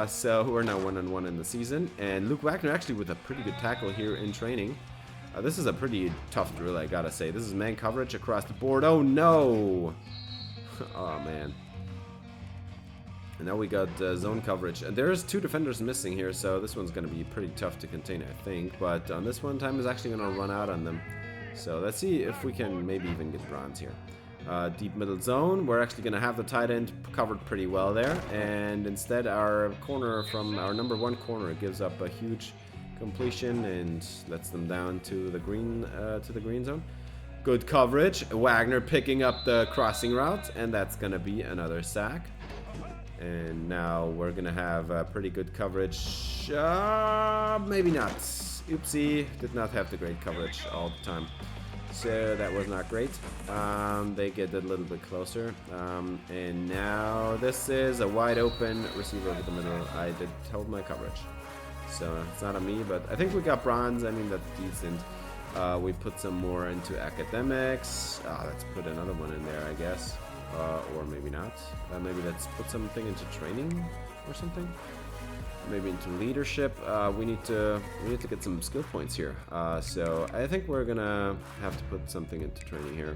So we're now 1-1 in the season. And Luke Wagner actually with a pretty good tackle here in training. This is a pretty tough drill, I gotta say. This is man coverage across the board. Oh no! Oh man. And now we got zone coverage. And there's 2 defenders missing here, so this one's going to be pretty tough to contain, I think. But on this one, time is actually going to run out on them. So let's see if we can maybe even get bronze here. Deep middle zone. We're actually going to have the tight end covered pretty well there. And instead, our corner from our number 1 corner gives up a huge completion and lets them down to the green zone. Good coverage. Wagner picking up the crossing route, and that's going to be another sack. And now we're going to have pretty good coverage. Maybe not. Oopsie. Did not have the great coverage all the time. So that was not great. They get a little bit closer. And now this is a wide open receiver over the middle. I did hold my coverage. So it's not on me, but I think we got bronze. I mean, that's decent. We put some more into academics. Let's put another one in there, I guess. Or maybe not. Maybe let's put something into training or something. Maybe into leadership. We need to get some skill points here. So I think we're gonna have to put something into training here.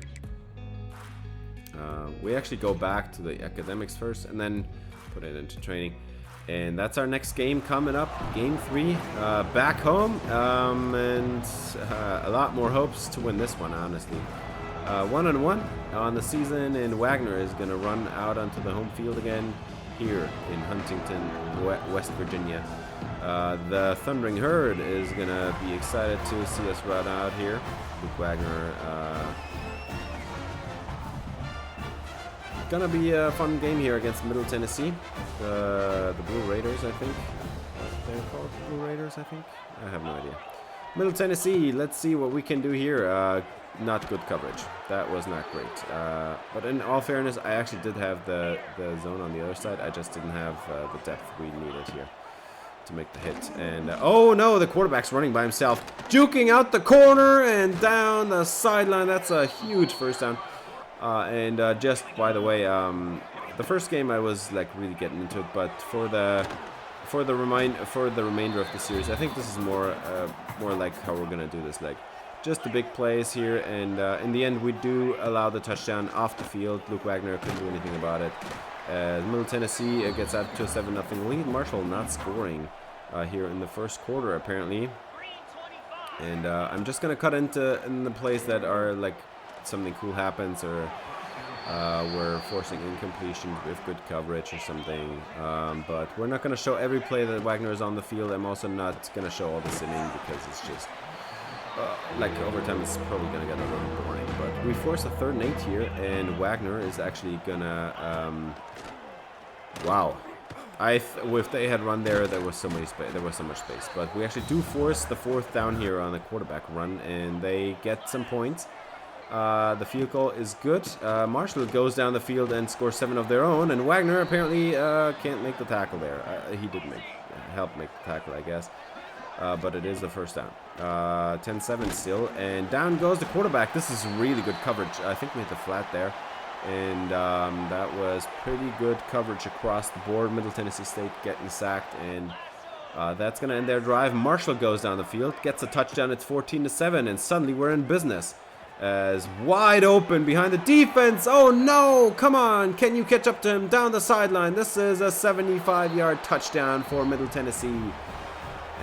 We actually go back to the academics first and then put it into training. And that's our next game coming up, game 3, back home, and a lot more hopes to win this one, honestly. 1-1 on the season, and Wagner is going to run out onto the home field again here in Huntington, West Virginia. The Thundering Herd is going to be excited to see us run out here. Luke Wagner. Gonna be a fun game here against Middle Tennessee. The Blue Raiders, I think. They're called Blue Raiders, I think. I have no idea. Middle Tennessee, let's see what we can do here. Not good coverage. That was not great. But in all fairness, I actually did have the zone on the other side. I just didn't have the depth we needed here to make the hit. And oh no, the quarterback's running by himself, juking out the corner and down the sideline. That's a huge first down. Just by the way, the first game I was like really getting into it, but for the remainder of the series, I think this is more like how we're gonna do this, like just the big plays here, and in the end we do allow the touchdown off the field. Luke Wagner couldn't do anything about it. Middle Tennessee gets out to a 7-0 lead. Marshall not scoring here in the first quarter apparently, and I'm just gonna cut in the plays that are like something cool happens, or we're forcing incompletion with good coverage or something, but we're not going to show every play that Wagner is on the field. I'm also not going to show all this inning because it's just like over time it's probably going to get a little boring. But we force a 3rd and 8 here, and Wagner is actually gonna wow, if they had run there was so much space, but we actually do force the 4th down here on the quarterback run, and they get some points. The field goal is good. Marshall goes down the field and scores 7 of their own, and Wagner apparently can't make the tackle there. He did help make the tackle, I guess, but it is the first down. 10-7 still, and down goes the quarterback. This is really good coverage. I think we hit the flat there, and that was pretty good coverage across the board. Middle Tennessee State getting sacked, and that's going to end their drive. Marshall goes down the field, gets a touchdown. It's 14-7, and suddenly we're in business. as wide open behind the defense. Oh no, come on, can you catch up to him down the sideline? This is a 75-yard touchdown for Middle Tennessee.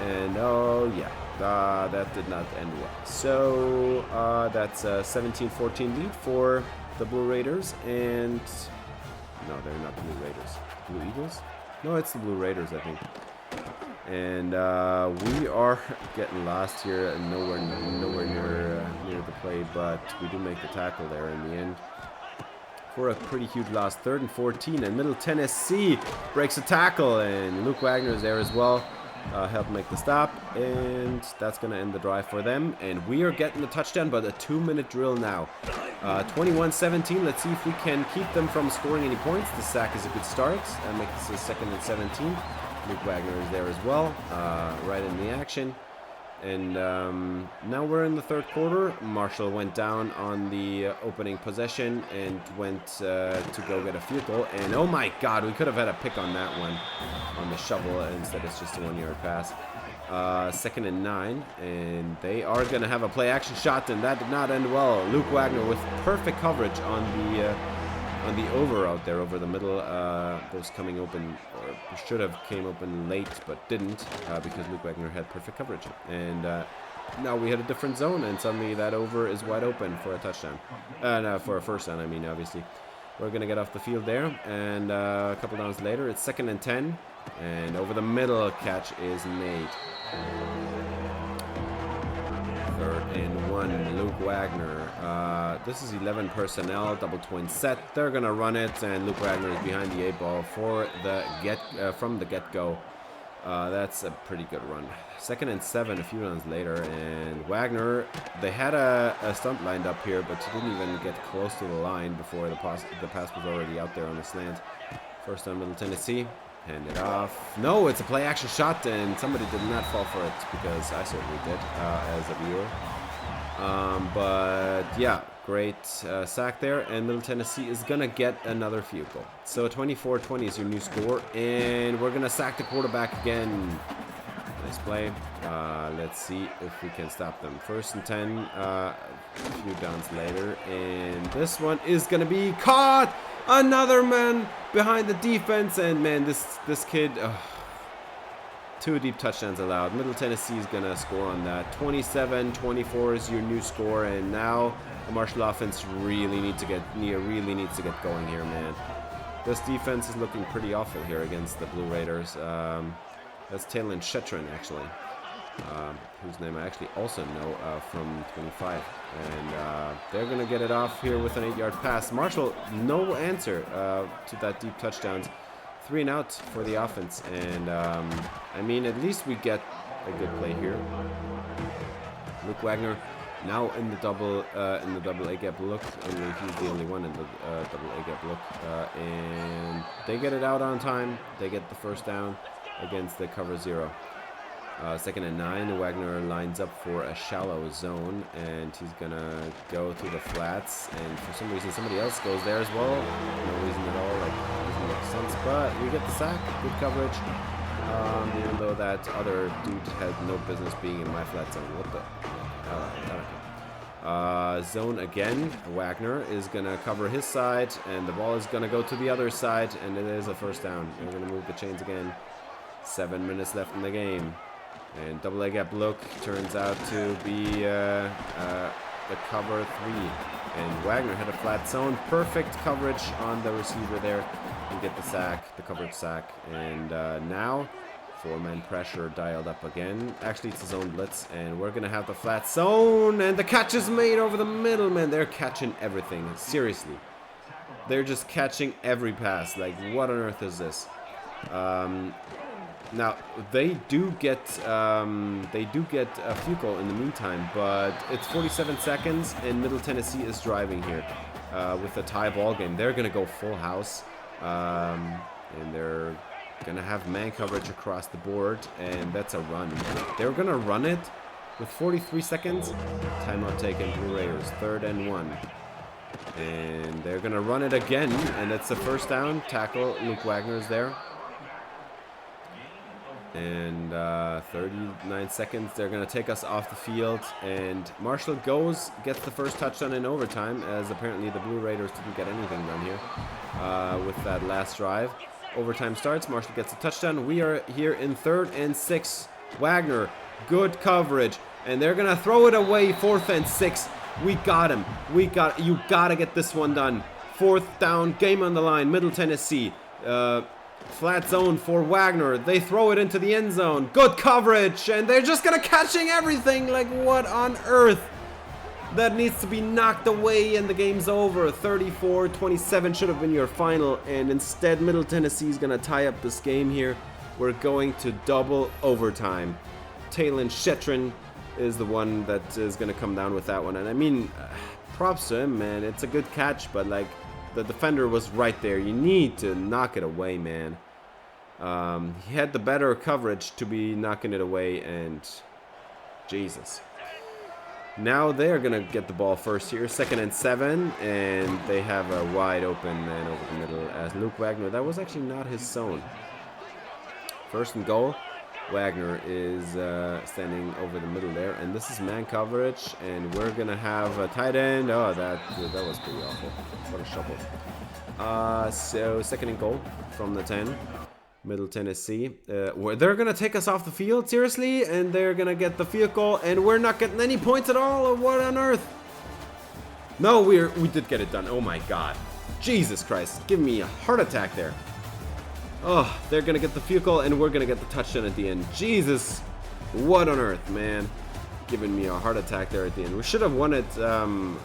And oh yeah, that did not end well. So that's a 17-14 lead for the Blue Raiders. And no, they're not Blue Raiders. Blue Eagles? No, it's the Blue Raiders, I think. And we are getting lost here and nowhere near the play, but we do make the tackle there in the end for a pretty huge loss. 3rd and 14, and Middle Tennessee breaks a tackle, and Luke Wagner is there as well. Help make the stop, and that's going to end the drive for them. And we are getting the touchdown, but a 2-minute drill now. 21-17. Let's see if we can keep them from scoring any points. The sack is a good start. And make this a 2nd and 17. Luke Wagner is there as well, right in the action. And now we're in the 3rd quarter. Marshall went down on the opening possession and went to go get a field goal. And oh my God, we could have had a pick on that one, on the shovel. Instead, it's just a 1-yard pass. 2nd and 9, and they are going to have a play action shot, and that did not end well. Luke Wagner with perfect coverage on the over out there over the middle. Those coming open, or should have came open late but didn't, because Luke Wagner had perfect coverage. And now we had a different zone, and suddenly that over is wide open for a touchdown. No, for a first down, I mean, obviously. We're going to get off the field there, and a couple downs later, it's 2nd and 10, and over the middle catch is made. 3rd and 1, Luke Wagner. This is 11 personnel, double twin set. They're gonna run it, and Luke Wagner is behind the 8-ball for the from the get-go. That's a pretty good run. 2nd and 7, a few runs later, and Wagner, they had a stunt lined up here, but he didn't even get close to the line before the pass was already out there on the slant. First down, Middle Tennessee. Hand it off. No, it's a play action shot, and somebody did not fall for it, because I certainly did as a viewer. But yeah, great sack there, and Middle Tennessee is gonna get another field goal. So 24-20 is your new score, and we're gonna sack the quarterback again. Nice play. Let's see if we can stop them. 1st and 10, a few downs later, and this one is gonna be caught. Another man behind the defense, and man, this kid, 2 deep touchdowns allowed. Middle Tennessee is gonna score on that. 27-24 is your new score, and now the Marshall offense really needs to get going here, man. This defense is looking pretty awful here against the Blue Raiders. That's Talon Shetron, actually, whose name I actually also know from 25. And they're going to get it off here with an 8-yard pass. Marshall, no answer to that deep touchdowns. 3 and out for the offense. And, I mean, at least we get a good play here. Luke Wagner now in the double A gap look. Only he's the only one in the double A gap look. And they get it out on time. They get the first down against the cover 0. 2nd and 9, Wagner lines up for a shallow zone, and he's gonna go to the flats, and for some reason somebody else goes there as well. No reason at all, like, doesn't make sense, but we get the sack. Good coverage, even though that other dude had no business being in my flat zone. What the? Zone again. Wagner is gonna cover his side, and the ball is gonna go to the other side, and it is a first down. We're gonna move the chains again. 7 minutes left in the game. And double A gap look turns out to be the cover 3. And Wagner had a flat zone. Perfect coverage on the receiver there. And get the sack, the coverage sack. And now 4-man pressure dialed up again. Actually, it's a zone blitz. And we're going to have the flat zone. And the catch is made over the middle, man. They're catching everything. Seriously. They're just catching every pass. Like, what on earth is this? Now they do get a field goal in the meantime, but it's 47 seconds, and Middle Tennessee is driving here with a tie ball game. They're gonna go full house, and they're gonna have man coverage across the board, and that's a run. They're gonna run it with 43 seconds. Timeout taken. Blue Raiders. 3rd and 1. And they're gonna run it again, and that's the first down. Tackle. Luke Wagner is there. And 39 seconds, they're going to take us off the field. And Marshall gets the first touchdown in overtime, as apparently the Blue Raiders didn't get anything done here with that last drive. Overtime starts, Marshall gets a touchdown. We are here in 3rd and 6. Wagner, good coverage. And they're going to throw it away, 4th and 6. We got him. You got to get this one done. 4th down, game on the line, Middle Tennessee. Flat zone for Wagner. They throw it into the end zone. Good coverage. And they're just going to catching everything. Like, what on earth? That needs to be knocked away and the game's over. 34-27 should have been your final. And instead, Middle Tennessee is going to tie up this game here. We're going to double overtime. Talon Shetron is the one that is going to come down with that one. And I mean, props to him, man. It's a good catch, but like, the defender was right there. You need to knock it away, man. He had the better coverage to be knocking it away, and Jesus. Now they're going to get the ball first here. 2nd and 7, and they have a wide open man over the middle as Luke Wagner. That was actually not his zone. 1st and goal. Wagner is standing over the middle there, and this is man coverage, and we're gonna have a tight end. Oh, that was pretty awful. What a shuffle. So 2nd and goal from the 10, Middle Tennessee. Where they're gonna take us off the field, seriously, and they're gonna get the field goal, and we're not getting any points at all. Or what on earth? No, we did get it done. Oh my God, Jesus Christ! Give me a heart attack there. Oh, they're going to get the field goal, and we're going to get the touchdown at the end. Jesus, what on earth, man? Giving me a heart attack there at the end. We should have won it in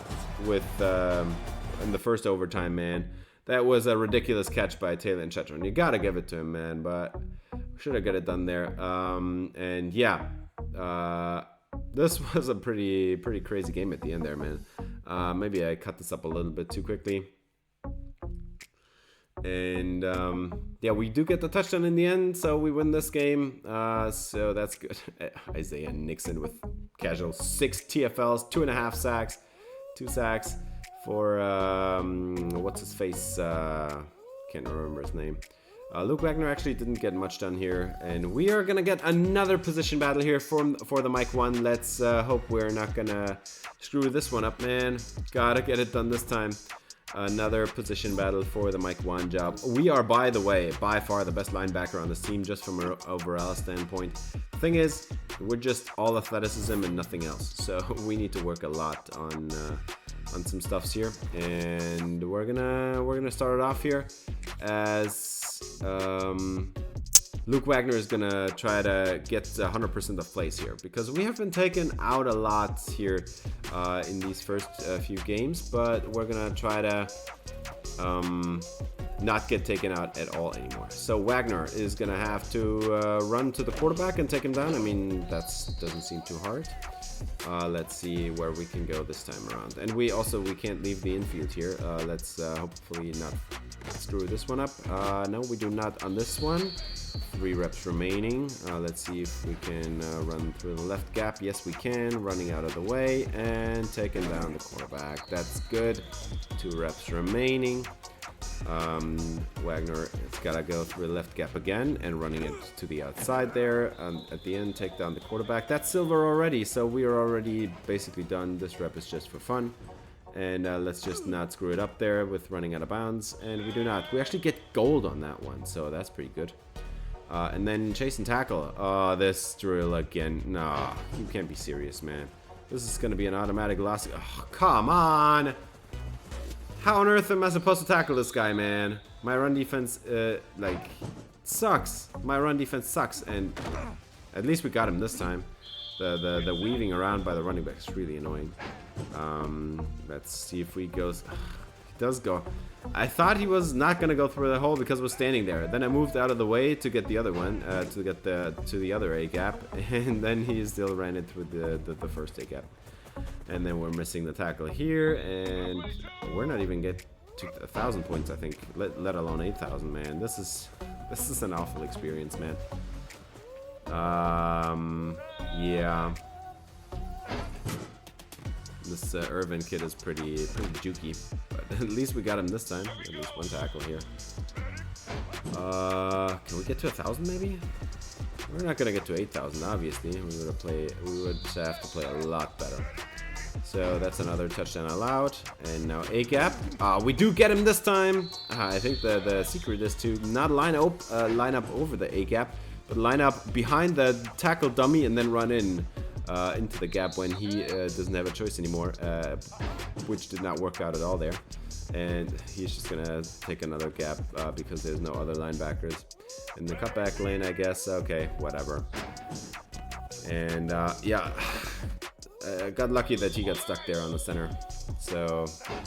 the first overtime, man. That was a ridiculous catch by Taylor and Shetron. You got to give it to him, man, but we should have got it done there. And yeah, this was a pretty crazy game at the end there, man. Maybe I cut this up a little bit too quickly. And yeah, we do get the touchdown in the end, so we win this game. So that's good. Isaiah Nixon with casual 6 TFLs, 2.5 sacks, 2 sacks for what's his face? Can't remember his name. Luke Wagner actually didn't get much done here, and we are gonna get another position battle here for the Mike 1. Let's hope we're not gonna screw this one up, man. Gotta get it done this time. Another position battle for the Mike 1 job. We are, by the way, by far the best linebacker on this team, just from an overall standpoint. The thing is, we're just all athleticism and nothing else. So we need to work a lot on some stuffs here, and we're gonna start it off here as Luke Wagner is gonna try to get 100% of plays here, because we have been taken out a lot here in these first few games, but we're gonna try to not get taken out at all anymore. So Wagner is gonna have to run to the quarterback and take him down. I mean, that doesn't seem too hard. Let's see where we can go this time around. And we can't leave the infield here. Let's hopefully not screw this one up. No, we do not on this one. 3 reps remaining. Let's see if we can run through the left gap. Yes, we can. Running out of the way and taking down the quarterback. That's good. 2 reps remaining. Wagner has got to go through the left gap again and running it to the outside there. At the end, take down the quarterback. That's silver already, so we are already basically done. This rep is just for fun. And let's just not screw it up there with running out of bounds. And we do not. We actually get gold on that one, so that's pretty good. And then chase and tackle. Oh, this drill again. No, you can't be serious, man. This is going to be an automatic loss. Oh, come on. How on earth am I supposed to tackle this guy, man? My run defense, like, sucks. My run defense sucks, and at least we got him this time. The weaving around by the running back is really annoying. Let's see if he goes. He does go. I thought he was not gonna go through the hole because we're standing there. Then I moved out of the way to get the other one, to get to the other A gap, and then he still ran it through the first A gap. And then we're missing the tackle here, and we're not even get to 1,000 points, I think, let alone 8,000, man. This is an awful experience, man. Yeah. This Irvin kid is pretty jukey, but at least we got him this time. At least 1 tackle here. Can we get to 1,000 maybe? We're not gonna get to 8,000, obviously. We would have to play a lot better. So that's another touchdown allowed. And now A-gap. We do get him this time. I think the secret is to not line up over the A-gap, but line up behind the tackle dummy and then run into the gap when he doesn't have a choice anymore, which did not work out at all there. And he's just gonna take another gap because there's no other linebackers in the cutback lane, I guess. Okay, whatever. And yeah, got lucky that he got stuck there on the center. So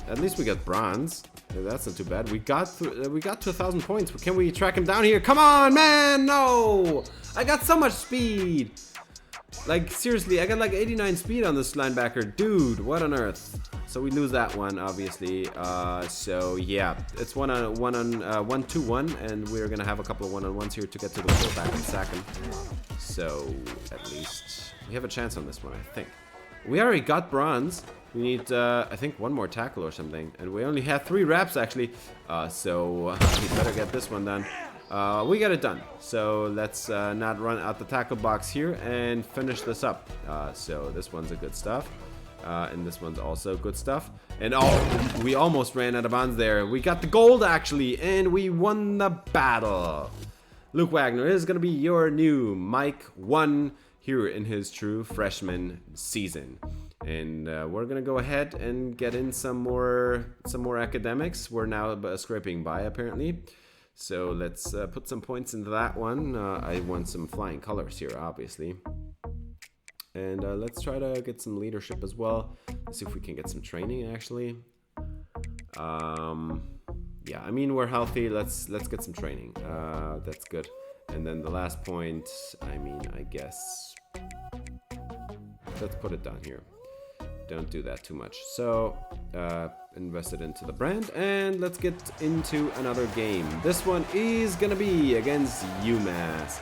at least we got bronze. That's not too bad. We got to 1,000 points. Can we track him down here? Come on, man! No! I got so much speed. Like seriously, I got like 89 speed on this linebacker, dude. What on earth? So we lose that one, obviously. So yeah, it's 1-2-1, and we're gonna have a couple of one-on-ones here to get to the fullback and sack him. So at least we have a chance on this one, I think. We already got bronze. We need, I think, one more tackle or something, and we only had 3 reps actually. So we better get this one done. We got it done. So let's not run out the tackle box here and finish this up. So this one's a good stuff. And this one's also good stuff. And oh, we almost ran out of bounds there. We got the gold actually, and we won the battle. Luke Wagner is going to be your new Mike 1 here in his true freshman season. And we're going to go ahead and get in some more academics. We're now scraping by apparently. So let's put some points into that one. I want some flying colors here, obviously. And let's try to get some leadership as well. Let's see if we can get some training, actually. Yeah, I mean, we're healthy. Let's get some training. That's good. And then the last point, I mean, I guess... let's put it down here. Don't do that too much. So, invest it into the brand. And let's get into another game. This one is going to be against UMass.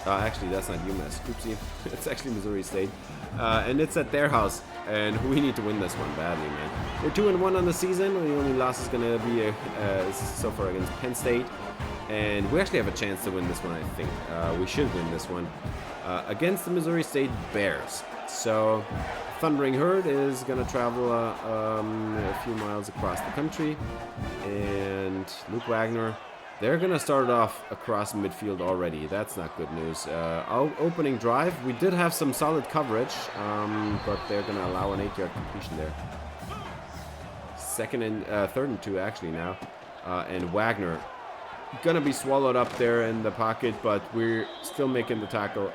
Actually, that's not UMass. Oopsie. It's actually Missouri State. And it's at their house. And we need to win this one badly, man. We're 2-1 on the season. The only loss is going to be so far against Penn State. And we actually have a chance to win this one, I think. We should win this one. Against the Missouri State Bears. So, Thundering Herd is going to travel a few miles across the country. And Luke Wagner... they're going to start off across midfield already. That's not good news. Opening drive, we did have some solid coverage, but they're going to allow an 8-yard completion there. Third and 2 actually now. And Wagner going to be swallowed up there in the pocket, but we're still making the tackle.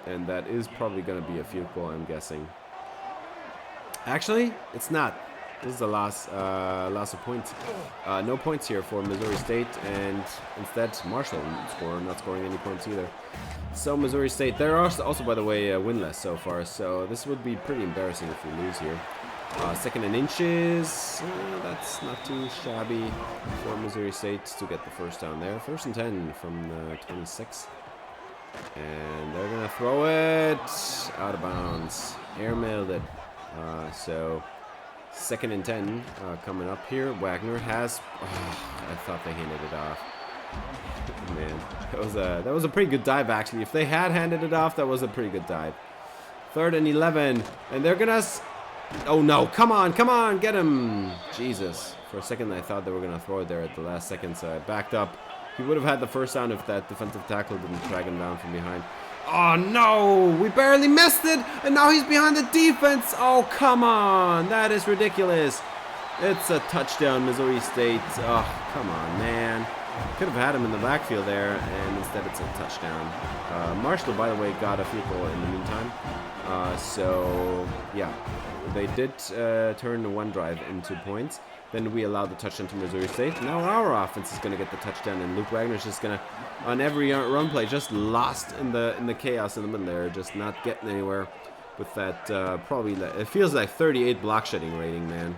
And that is probably going to be a field goal, I'm guessing. Actually, it's not. This is a loss of points. No points here for Missouri State, and instead Marshall not scoring any points either. So Missouri State, they're also by the way, winless so far, so this would be pretty embarrassing if we lose here. 2nd and inches, that's not too shabby for Missouri State to get the first down there. 1st and 10 from 26. And they're going to throw it out of bounds. Airmailed it. So... 2nd and 10 coming up here. Wagner has... I thought they handed it off. Man, that was a pretty good dive, actually. If they had handed it off, that was a pretty good dive. 3rd and 11. And they're going to... oh, no. Come on. Get him. Jesus. For a second, I thought they were going to throw it there at the last second, so I backed up. He would have had the first down if that defensive tackle didn't drag him down from behind. Oh, no! We barely missed it! And now he's behind the defense! Oh, come on! That is ridiculous! It's a touchdown, Missouri State. Oh, come on, man. Could have had him in the backfield there, and instead it's a touchdown. Marshall, by the way, got a field goal in the meantime. So, yeah. They did turn the one drive into points. Then we allowed the touchdown to Missouri State. Now our offense is going to get the touchdown, and Luke Wagner's just going to, on every run play, just lost in the chaos in the middle there, just not getting anywhere with that. Probably, it feels like 38 block shedding rating, man.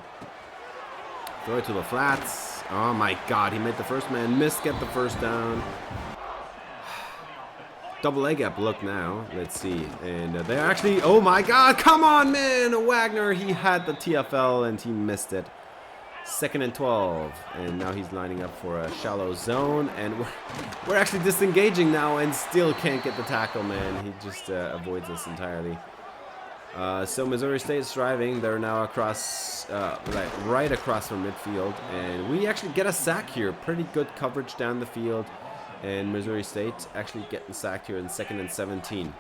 Throw it to the flats. Oh my God, he made the first man miss, get the first down. Double A gap look now. Let's see. And they're actually, oh my God, come on, man. Wagner, he had the TFL and he missed it. 2nd and 12. And now he's lining up for a shallow zone. And we're actually disengaging now and still can't get the tackle, man. He just avoids us entirely. So Missouri State is driving. They're now across, right across from midfield. And we actually get a sack here. Pretty good coverage down the field. And Missouri State actually getting sacked here in 2nd and 17.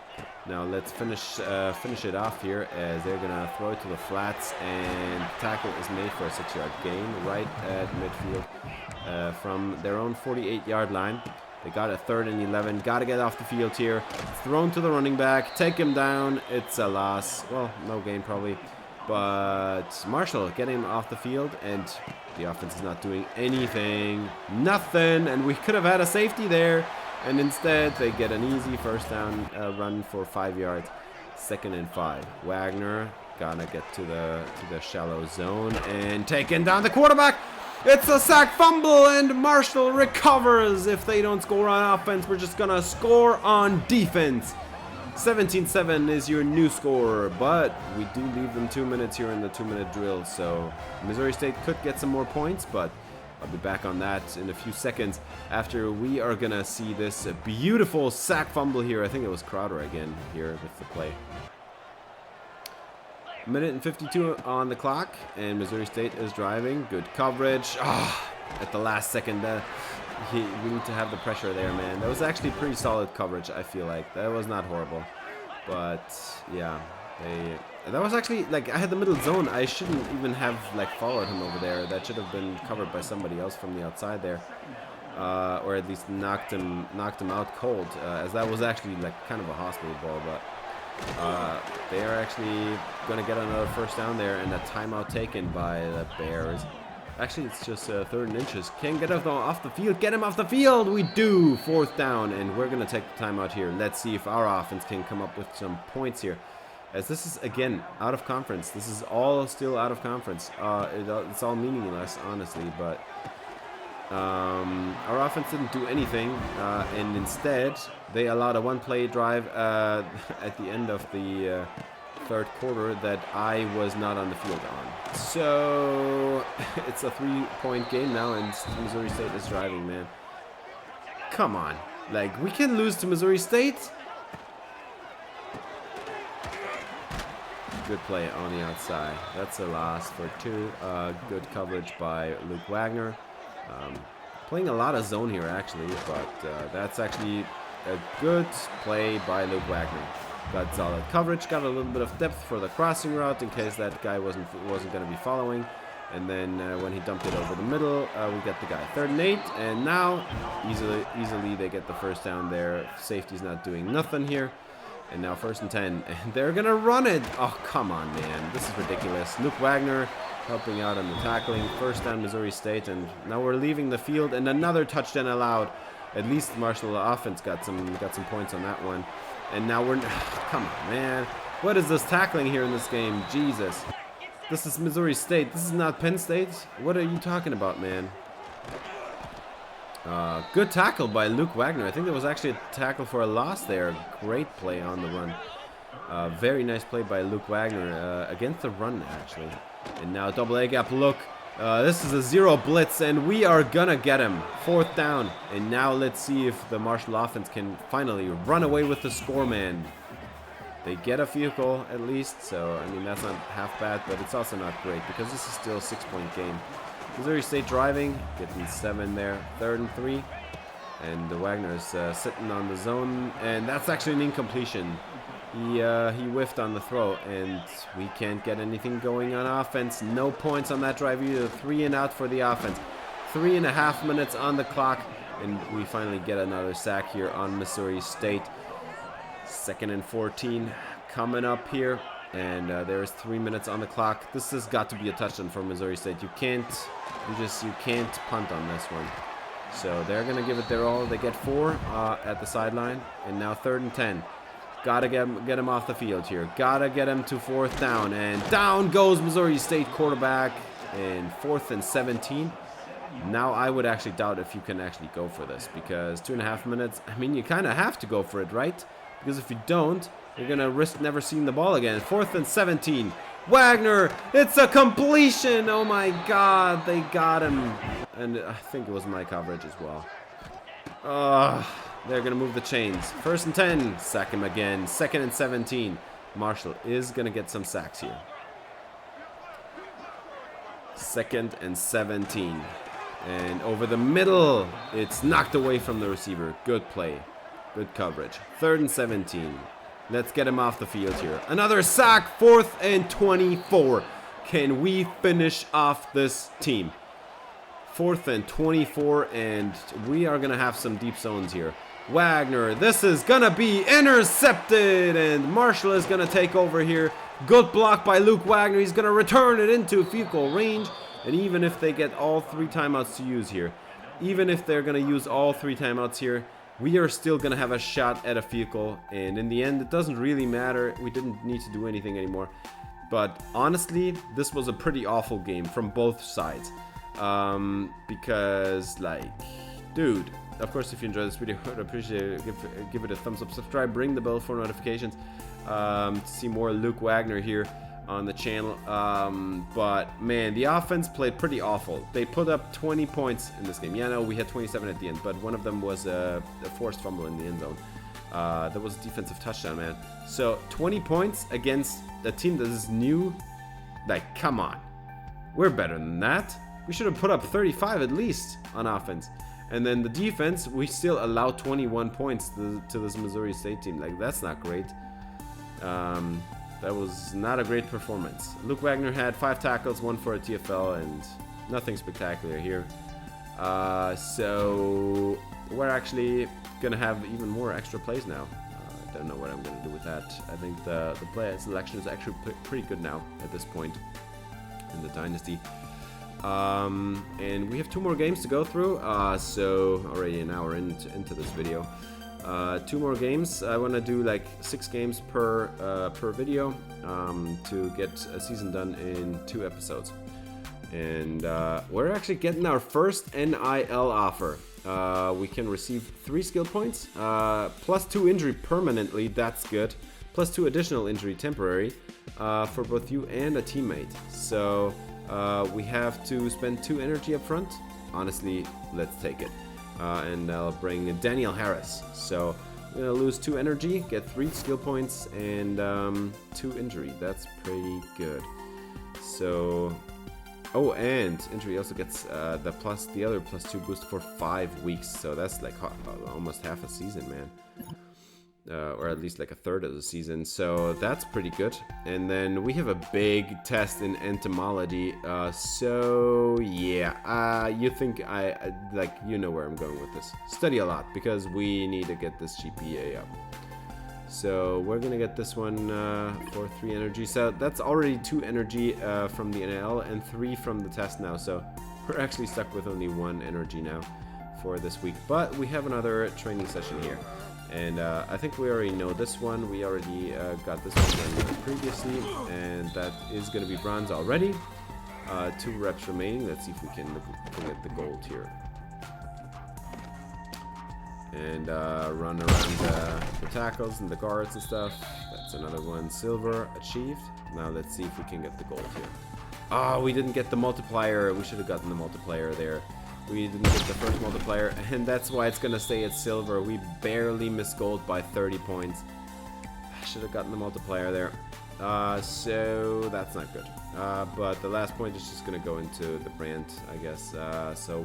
Now let's finish it off here as they're going to throw it to the flats. And tackle is made for a 6-yard gain right at midfield from their own 48-yard line. They got a 3rd and 11. Got to get off the field here. It's thrown to the running back. Take him down. It's a loss. Well, no gain probably. But Marshall getting him off the field. And the offense is not doing anything. Nothing. And we could have had a safety there. And instead, they get an easy first down run for 5 yards. 2nd and 5. Wagner gonna get to the shallow zone. And taking down the quarterback. It's a sack fumble, and Marshall recovers. If they don't score on offense, we're just going to score on defense. 17-7 is your new score, but we do leave them 2 minutes here in the 2-minute drill. So Missouri State could get some more points, but I'll be back on that in a few seconds after we are going to see this beautiful sack fumble here. I think it was Crowder again here with the play. Minute and 52 on the clock, and Missouri State is driving. Good coverage. At the last second, we need to have the pressure there, man. That was actually pretty solid coverage, I feel like. That was not horrible. But, yeah. That was actually, like, I had the middle zone. I shouldn't even have, like, followed him over there. That should have been covered by somebody else from the outside there. Or at least knocked him out cold. As that was actually, like, kind of a hospital ball, but... they are actually going to get another first down there, and a timeout taken by the Bears. Actually, it's just 3rd and inches. Can't get off the field. Get him off the field. We do. 4th down, and we're going to take the timeout here. Let's see if our offense can come up with some points here. As this is, again, out of conference. This is all still out of conference. It's all meaningless, honestly, but... our offense didn't do anything, and instead they allowed a one-play drive at the end of the 3rd quarter that I was not on the field on. So it's a 3-point game now, and Missouri State is driving, man. Come on, like, we can lose to Missouri State. Good play on the outside. That's a loss for 2. Good coverage by Luke Wagner. Playing a lot of zone here, actually, but that's actually a good play by Luke Wagner. Got solid coverage, got a little bit of depth for the crossing route in case that guy wasn't going to be following. And then when he dumped it over the middle, we get the guy. 3rd and 8, and now easily they get the first down there. Safety's not doing nothing here. And now 1st and 10, and they're going to run it. Oh, come on, man. This is ridiculous. Luke Wagner helping out on the tackling. First down, Missouri State, and now we're leaving the field, and another touchdown allowed. At least Marshall offense got some points on that one. And now we're... come on, man. What is this tackling here in this game? Jesus. This is Missouri State. This is not Penn State. What are you talking about, man? Good tackle by Luke Wagner. I think there was actually a tackle for a loss there. Great play on the run. Very nice play by Luke Wagner against the run, actually. And now double A gap look. This is a 0 blitz, and we are gonna get him. 4th down. And now let's see if the Marshall offense can finally run away with the score, man. They get a field goal at least, so I mean that's not half bad, but it's also not great because this is still a 6-point game. Missouri State driving, getting 7 there, 3rd and 3, and the Wagner's sitting on the zone, and that's actually an incompletion. He whiffed on the throw, and we can't get anything going on offense. No points on that drive either. 3 and out for the offense. 3.5 minutes on the clock, and we finally get another sack here on Missouri State. 2nd and 14 coming up here, and there's 3 minutes on the clock. This has got to be a touchdown for Missouri State. You can't punt on this one. So they're gonna give it their all. They get 4 at the sideline, and now 3rd and 10. Gotta get him off the field here. Gotta get him to 4th down, and down goes Missouri State quarterback in 4th and 17. Now I would actually doubt if you can actually go for this, because 2.5 minutes, I mean, you kind of have to go for it, right? Because if you don't, you're gonna risk never seeing the ball again. 4th and 17. Wagner, it's a completion. Oh my God, they got him. And I think it was my coverage as well. They're gonna move the chains. 1st and 10, sack him again. 2nd and 17. Marshall is gonna get some sacks here. 2nd and 17. And over the middle, it's knocked away from the receiver. Good play. Good coverage. 3rd and 17. Let's get him off the field here. Another sack. 4th and 24. Can we finish off this team? 4th and 24, and we are going to have some deep zones here. Wagner, this is going to be intercepted, and Marshall is going to take over here. Good block by Luke Wagner. He's going to return it into field goal range. And even if they get all 3 timeouts to use here, even if they're going to use all 3 timeouts here, we are still going to have a shot at a field goal. And in the end, it doesn't really matter. We didn't need to do anything anymore. But honestly, this was a pretty awful game from both sides. Because, like, dude, of course, if you enjoyed this video, I would appreciate it. Give it a thumbs up, subscribe, ring the bell for notifications to see more Luke Wagner here on the channel. But man, the offense played pretty awful. They put up 20 points in this game. Yeah, no, we had 27 at the end, but one of them was a forced fumble in the end zone. That was a defensive touchdown, man. So 20 points against a team that is new. Like, come on, we're better than that. We should have put up 35 at least on offense. And then the defense, we still allowed 21 points to this Missouri State team. Like, that's not great. That was not a great performance. Luke Wagner had 5 tackles, 1 for a TFL, and nothing spectacular here. So we're actually going to have even more extra plays now. I don't know what I'm going to do with that. I think the play selection is actually pretty good now at this point in the Dynasty. And we have 2 more games to go through, so already an hour into this video. 2 more games. I want to do like 6 games per video to get a season done in 2 episodes. And we're actually getting our first NIL offer. We can receive 3 skill points, plus 2 injury permanently. That's good. Plus 2 additional injury temporary for both you and a teammate. So we have to spend 2 energy up front. Honestly, let's take it. And I'll bring Daniel Harris. So we're gonna lose 2 energy, get 3 skill points, and 2 injury. That's pretty good. So, oh, and injury also gets the other plus 2 boost for 5 weeks. So that's like almost half a season, man. Or at least like a third of the season, so that's pretty good. And then we have a big test in entomology, so yeah, you think you know where I'm going with this. Study a lot, because we need to get this GPA up. So we're gonna get this one for 3 energy, so that's already 2 energy from the NL and 3 from the test now, so we're actually stuck with only 1 energy now for this week. But we have another training session here. And I think we already know this one. We already got this one done previously, and that is going to be bronze already. 2 reps remaining. Let's see if we can get the gold here. And run around the tackles and the guards and stuff. That's another one. Silver achieved. Now let's see if we can get the gold here. Oh, we didn't get the multiplier. We should have gotten the multiplier there. We didn't get the first multiplier, and that's why it's gonna stay at silver. We barely missed gold by 30 points. I should have gotten the multiplier there. So that's not good. But the last point is just gonna go into the brand, I guess. So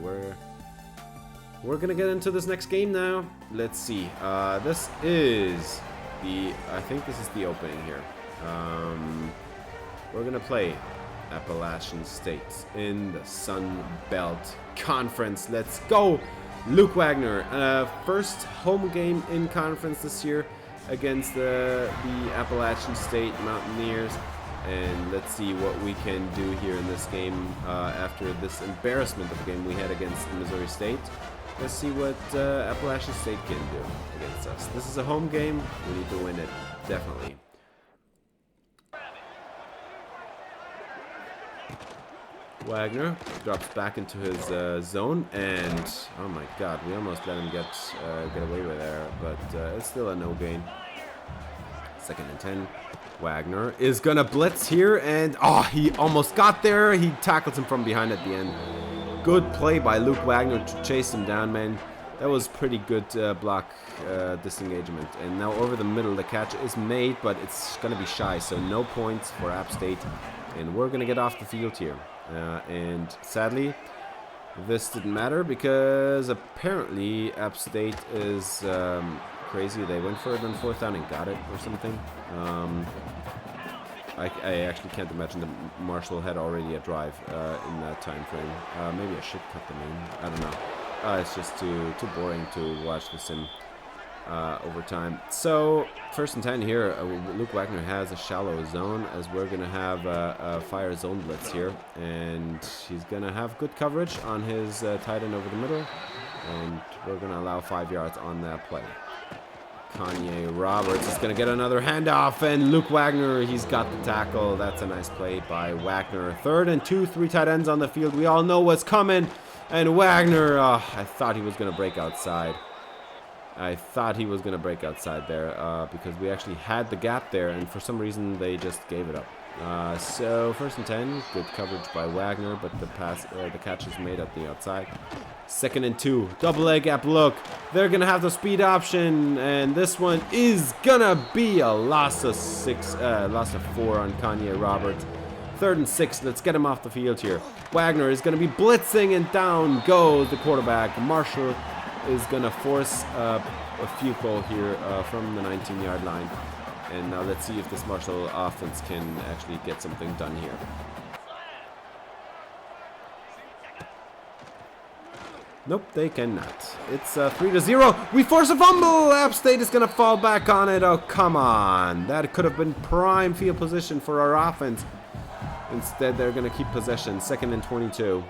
we're gonna get into this next game now. Let's see. This is I think this is the opening here. We're gonna play Appalachian State in the Sun Belt Conference. Let's go, Luke Wagner. First home game in conference this year against the Appalachian State Mountaineers, and let's see what we can do here in this game after this embarrassment of a game we had against Missouri State. Let's see what Appalachian State can do against us. This is a home game. We need to win it, definitely. Wagner drops back into his zone, and oh my god, we almost let him get away with there, but it's still a no gain. 2nd and 10. Wagner is going to blitz here, and he almost got there. He tackles him from behind at the end. Good play by Luke Wagner to chase him down, man. That was pretty good block disengagement. And now over the middle, the catch is made, but it's going to be shy, so no points for App State. And we're going to get off the field here. And sadly, this didn't matter because apparently App State is crazy. They went for it on 4th down and got it or something. I actually can't imagine that Marshall had already a drive in that time frame. Maybe I should cut them in. I don't know. It's just too boring to watch this in overtime. So 1st and 10 here. Luke Wagner has a shallow zone as we're going to have a fire zone blitz here. And he's going to have good coverage on his tight end over the middle. And we're going to allow 5 yards on that play. Kanye Roberts is going to get another handoff, and Luke Wagner, he's got the tackle. That's a nice play by Wagner. 3rd and 2, 3 tight ends on the field. We all know what's coming. And Wagner, I thought he was going to break outside. I thought he was going to break outside there because we actually had the gap there, and for some reason they just gave it up. So 1st and 10, good coverage by Wagner, but the catch is made at the outside. 2nd and 2, double A gap look. They're gonna have the speed option, and this one is gonna be a loss of 4 on Kanye Roberts. 3rd and 6, let's get him off the field here. Wagner is gonna be blitzing, and down goes the quarterback. Marshall is gonna force a field goal here from the 19-yard line. And now let's see if this Marshall offense can actually get something done here. Nope, they cannot. It's 3-0. We force a fumble. App State is going to fall back on it. Oh, come on. That could have been prime field position for our offense. Instead, they're going to keep possession. 2nd and 22.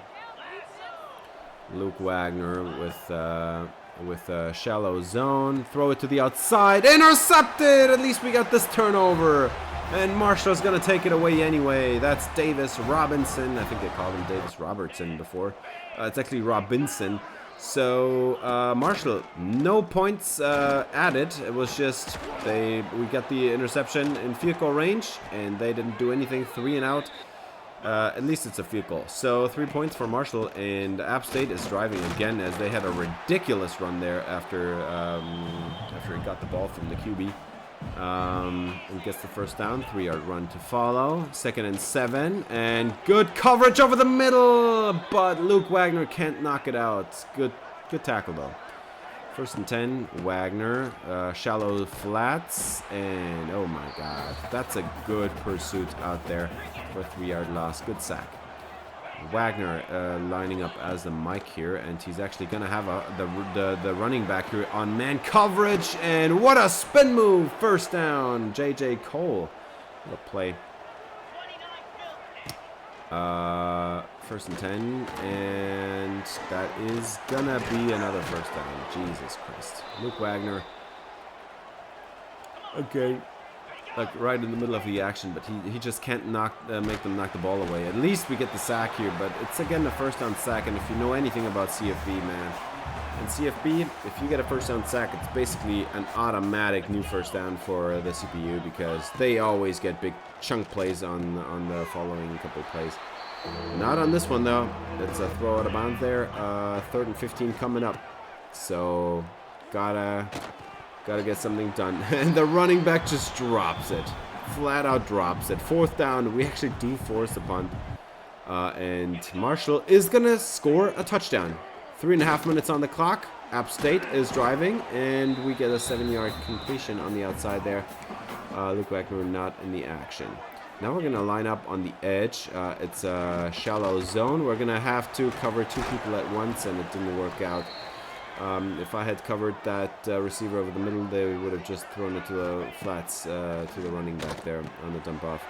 Luke Wagner with a shallow zone. Throw it to the outside. Intercepted! At least we got this turnover. And Marshall's going to take it away anyway. That's Davis Robinson. I think they called him Davis Robertson before. It's actually Robinson. So Marshall, no points added. It was just we got the interception in field goal range, and they didn't do anything. 3 and out. At least it's a field goal. So 3 points for Marshall, and App State is driving again as they had a ridiculous run there after he got the ball from the QB. And gets the 1st down. 3-yard run to follow. 2nd and 7, and good coverage over the middle, but Luke Wagner can't knock it out. Good tackle though. 1st and 10, Wagner, shallow flats, and oh my God, that's a good pursuit out there for a 3-yard loss. Good sack. Wagner lining up as the Mike here, and he's actually going to have the running back here on man coverage, and what a spin move. 1st down, J.J. Cole. What a play. 1st and 10, and that is going to be another 1st down. Jesus Christ. Luke Wagner. Okay. Like right in the middle of the action, but he just can't make them knock the ball away. At least we get the sack here, but it's again a 1st down sack, and if you know anything about CFB, man, in CFB, if you get a 1st down sack, it's basically an automatic new 1st down for the CPU because they always get big chunk plays on the following couple plays. Not on this one though. It's a throw out of bounds there. 3rd and 15 coming up, so gotta get something done. And the running back just drops it. Flat out drops it. 4th down. We actually do force a punt. And Marshall is going to score a touchdown. 3.5 minutes on the clock. App State is driving. And we get a 7-yard completion on the outside there. Luke Wagner not in the action. Now we're going to line up on the edge. It's a shallow zone. We're going to have to cover 2 people at once, and it didn't work out. If I had covered that receiver over the middle, they would have just thrown it to the flats to the running back there on the dump off.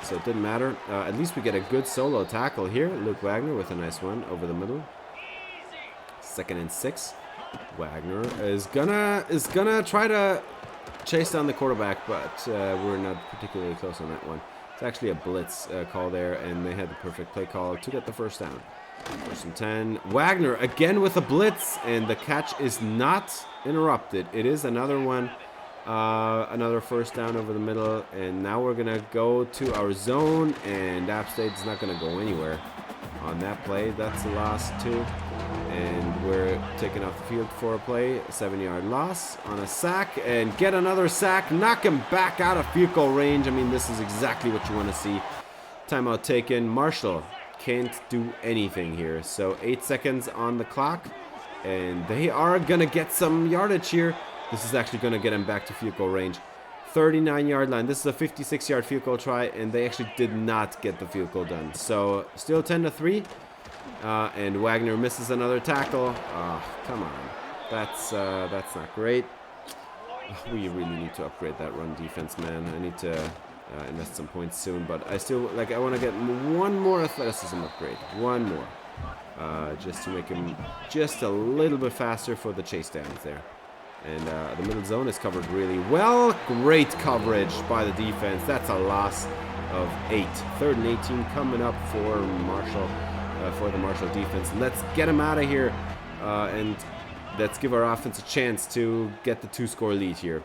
So it didn't matter. At least we get a good solo tackle here. Luke Wagner with a nice one over the middle. 2nd and 6. Wagner is gonna try to chase down the quarterback, but we're not particularly close on that one. It's actually a blitz call there, and they had the perfect play call to get the 1st down. 1st and 10. Wagner again with a blitz, and the catch is not interrupted. It is another one Another first down over the middle, and now we're gonna go to our zone, and App State is not gonna go anywhere on that play. That's the last 2, and we're taking off the field for a play. A 7-yard loss on a sack, and get another sack, knock him back out of field goal range. I mean, this is exactly what you want to see. Timeout taken. Marshall can't do anything here, so 8 seconds on the clock, and they are gonna get some yardage here. This is actually gonna get him back to field goal range. 39-yard line. This is a 56-yard field goal try, and they actually did not get the field goal done. So still 10-3, and Wagner misses another tackle. Come on, that's not great. We really need to upgrade that run defense, man. I need to invest some points soon, but I still I want to get one more athleticism upgrade, one more, just to make him just a little bit faster for the chase downs there. And the middle zone is covered really well. Great coverage by the defense. That's a loss of 8. 3rd and 18 coming up for Marshall, for the Marshall defense. Let's get him out of here, and let's give our offense a chance to get the 2-score lead here.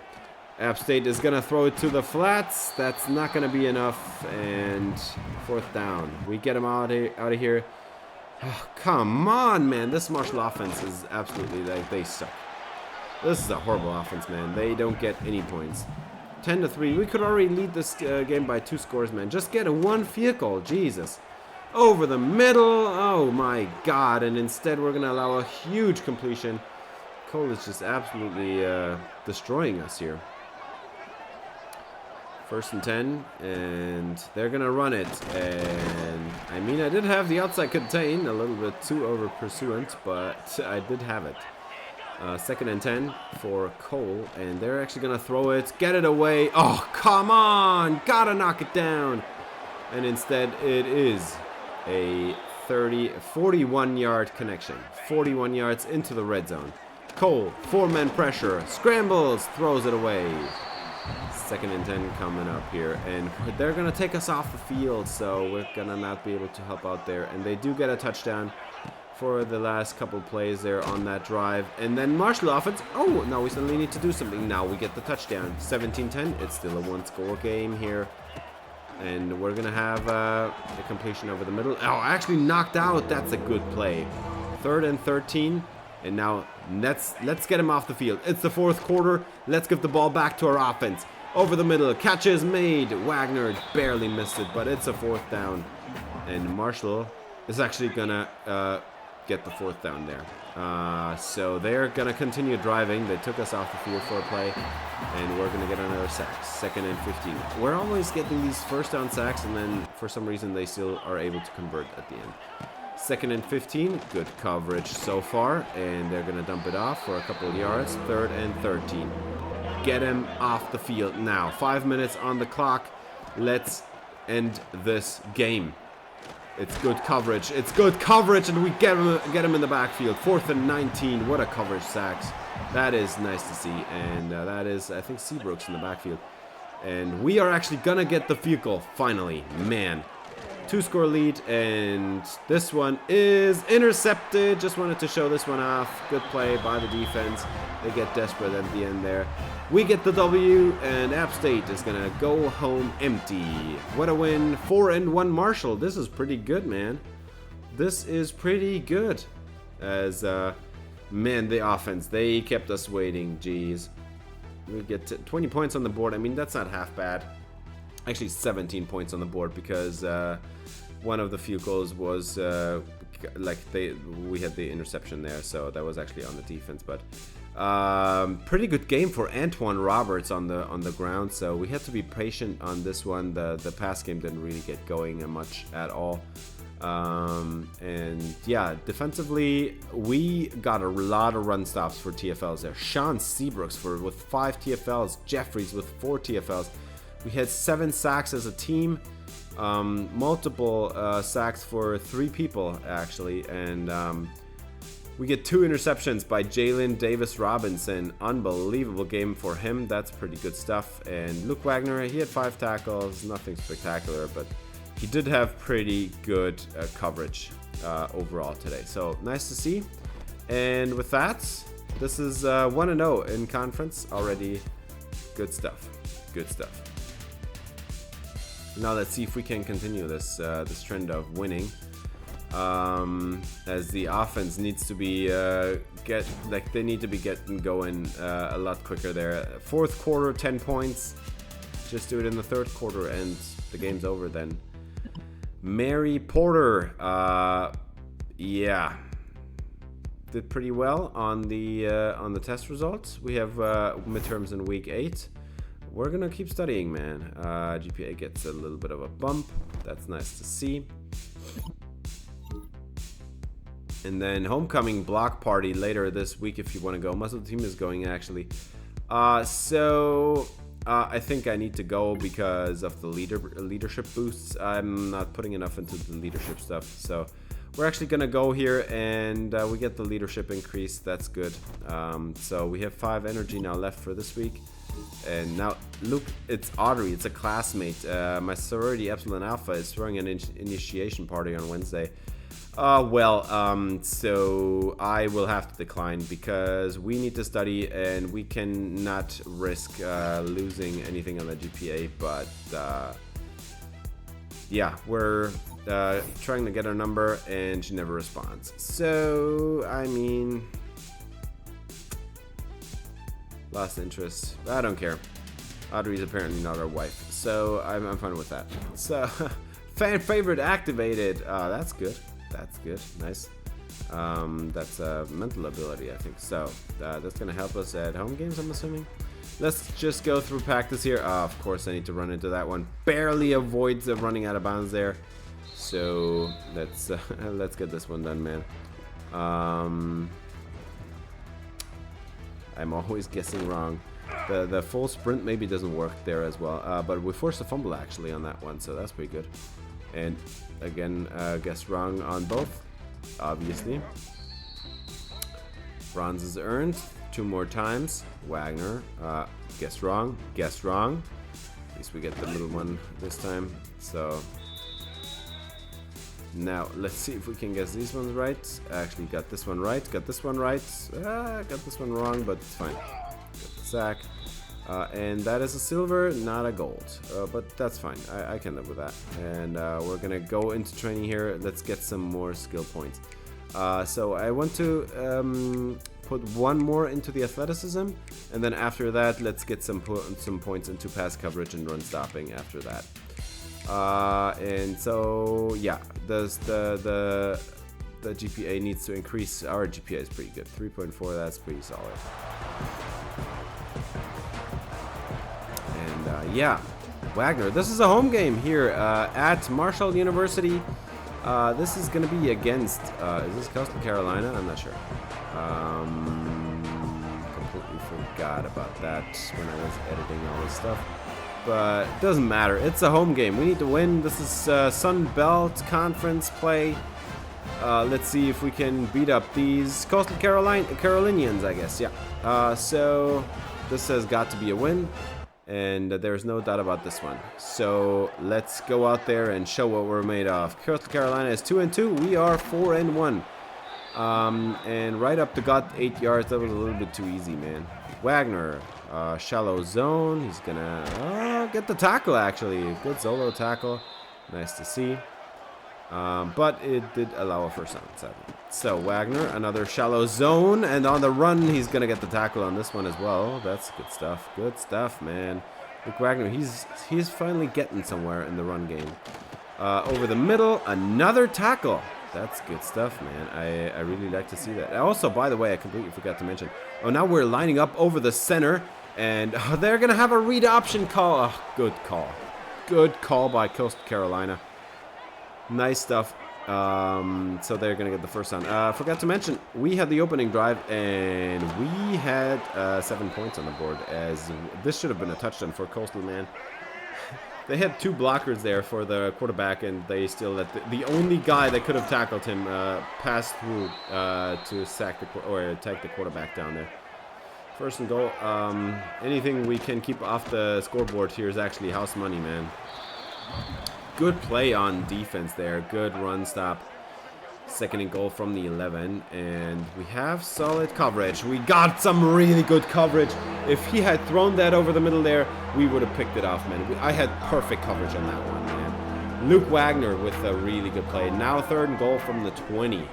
App State is going to throw it to the flats. That's not going to be enough, and 4th down. We get him out of here. Oh, come on, man. This Marshall offense is absolutely, they suck. This is a horrible offense, man. They don't get any points. 10-3. We could already lead this game by 2 scores, man. Just get a 1 field goal. Jesus. Over the middle. Oh, my God. And instead, we're going to allow a huge completion. Cole is just absolutely destroying us here. 1st and 10. And they're going to run it. And, I mean, I did have the outside contain. A little bit too over pursuant, but I did have it. 2nd and 10 for Cole, and they're actually gonna throw it, get it away. Oh, come on, gotta knock it down. And instead it is a 41-yard connection, 41 yards into the red zone. Cole, 4-man pressure, scrambles, throws it away. 2nd and 10 coming up here, and they're gonna take us off the field, so we're gonna not be able to help out there. And they do get a touchdown for the last couple plays there on that drive. And then Marshall offense. Oh, now we suddenly need to do something. Now we get the touchdown. 17-10. It's still a 1-score game here. And we're going to have a completion over the middle. Oh, actually knocked out. That's a good play. 3rd and 13. And now let's get him off the field. It's the 4th quarter. Let's give the ball back to our offense. Over the middle. Catch is made. Wagner barely missed it, but it's a 4th down. And Marshall is actually going to get the 4th down there. So they're gonna continue driving. They took us off the field for a play, and we're gonna get another sack. 2nd and 15. We're always getting these 1st down sacks, and then for some reason they still are able to convert at the end. 2nd and 15. Good coverage so far, and they're gonna dump it off for a couple of yards. 3rd and 13. Get him off the field now. 5 minutes on the clock. Let's end this game. It's good coverage. It's good coverage, and we get him in the backfield. 4th and 19. What a coverage sacks. That is nice to see. And that is, I think, Seabrooks in the backfield. And we are actually going to get the field goal, finally. Man. 2-score lead, and this one is intercepted. Just wanted to show this one off. Good play by the defense. They get desperate at the end there. We get the W, and App State is going to go home empty. What a win. 4-1 Marshall. This is pretty good, man. This is pretty good. As, man, the offense, they kept us waiting. Jeez. We get 20 points on the board. I mean, that's not half bad. Actually, 17 points on the board because one of the field goals was we had the interception there, so that was actually on the defense. But pretty good game for Antoine Roberts on the ground. So we had to be patient on this one. The pass game didn't really get going much at all. And yeah, defensively, we got a lot of run stops for TFLs there. Sean Seabrooks with 5 TFLs, Jeffries with 4 TFLs. We had 7 sacks as a team, multiple sacks for 3 people actually, and we get 2 interceptions by Jalen Davis Robinson. Unbelievable game for him. That's pretty good stuff. And Luke Wagner, he had 5 tackles, nothing spectacular, but he did have pretty good coverage overall today. So nice to see. And with that, this is 1-0 in conference already Good stuff. Good stuff. Now let's see if we can continue this this trend of winning. As the offense needs to be they need to be getting going a lot quicker there. Fourth quarter, 10 points. Just do it in the third quarter and the game's over then. Mary Porter, yeah, did pretty well on the test results. We have midterms in week 8. We're gonna keep studying, man. GPA gets a little bit of a bump. That's nice to see. And then homecoming block party later this week if you want to go. Most of the team is going actually. I think I need to go because of the leadership boosts. I'm not putting enough into the leadership stuff. So we're actually going to go here and we get the leadership increase. That's good. So we have 5 energy now left for this week. And now, look, it's Audrey. It's a classmate. My sorority Epsilon Alpha is throwing an initiation party on Wednesday. So I will have to decline because we need to study and we cannot risk losing anything on the GPA. But yeah, we're trying to get her number and she never responds. So, I mean, lost interest. I don't care. Audrey's apparently not our wife, so I'm fine with that. So, fan favorite activated. That's good. That's good. Nice. That's a mental ability, I think. So that's gonna help us at home games, I'm assuming. Let's just go through practice here. Of course I need to run into that one. Barely avoids the running out of bounds there. So let's get this one done, man. I'm always guessing wrong. The full sprint maybe doesn't work there as well. But we forced a fumble actually on that one, so that's pretty good. And again, guess wrong on both, obviously. Bronze is earned 2 more times. Wagner, guess wrong, guess wrong. At least we get the little one this time. So now let's see if we can guess these ones right. Actually got this one right, got this one right. Got this one wrong, but it's fine. Got the sack. And that is a silver, not a gold, but that's fine. I can live with that. And we're gonna go into training here. Let's get some more skill points. So I want to put 1 more into the athleticism, and then after that, let's get some points into pass coverage and run stopping after that. And so yeah, the GPA needs to increase. Our GPA is pretty good, 3.4. That's pretty solid. Yeah, Wagner. This is a home game here at Marshall University. This is going to be against, is this Coastal Carolina? I'm not sure. Completely forgot about that when I was editing all this stuff. But it doesn't matter. It's a home game. We need to win. This is Sun Belt Conference play. Let's see if we can beat up these Coastal Carolinians, I guess. Yeah. So this has got to be a win. And there's no doubt about this one. So let's go out there and show what we're made of. Coastal Carolina is 2-2. We are 4-1. And right up the gut, 8 yards. That was a little bit too easy, man. Wagner, shallow zone. He's gonna get the tackle, actually. Good solo tackle. Nice to see. But it did allow a first down, sadly. So Wagner, another shallow zone, and on the run, he's gonna get the tackle on this one as well. That's good stuff. Good stuff, man. Luke Wagner, he's finally getting somewhere in the run game. Over the middle, another tackle. That's good stuff, man. I really like to see that. Also, by the way, I completely forgot to mention. Oh, now we're lining up over the center, and they're gonna have a read option call. Oh, good call. Good call by Coastal Carolina. Nice stuff. So they're gonna get the first down. Forgot to mention, we had the opening drive and we had 7 points on the board. As this should have been a touchdown for Coastal, man. They had 2 blockers there for the quarterback, and they still let the only guy that could have tackled him pass through to sack or take the quarterback down there. First and goal. Anything we can keep off the scoreboard here is actually house money, man. Good play on defense there. Good run stop. Second and goal from the 11, and we have solid coverage. We got some really good coverage. If he had thrown that over the middle there, we would have picked it off, man. I had perfect coverage on that one, man. Luke Wagner with a really good play. Now third and goal from the 20.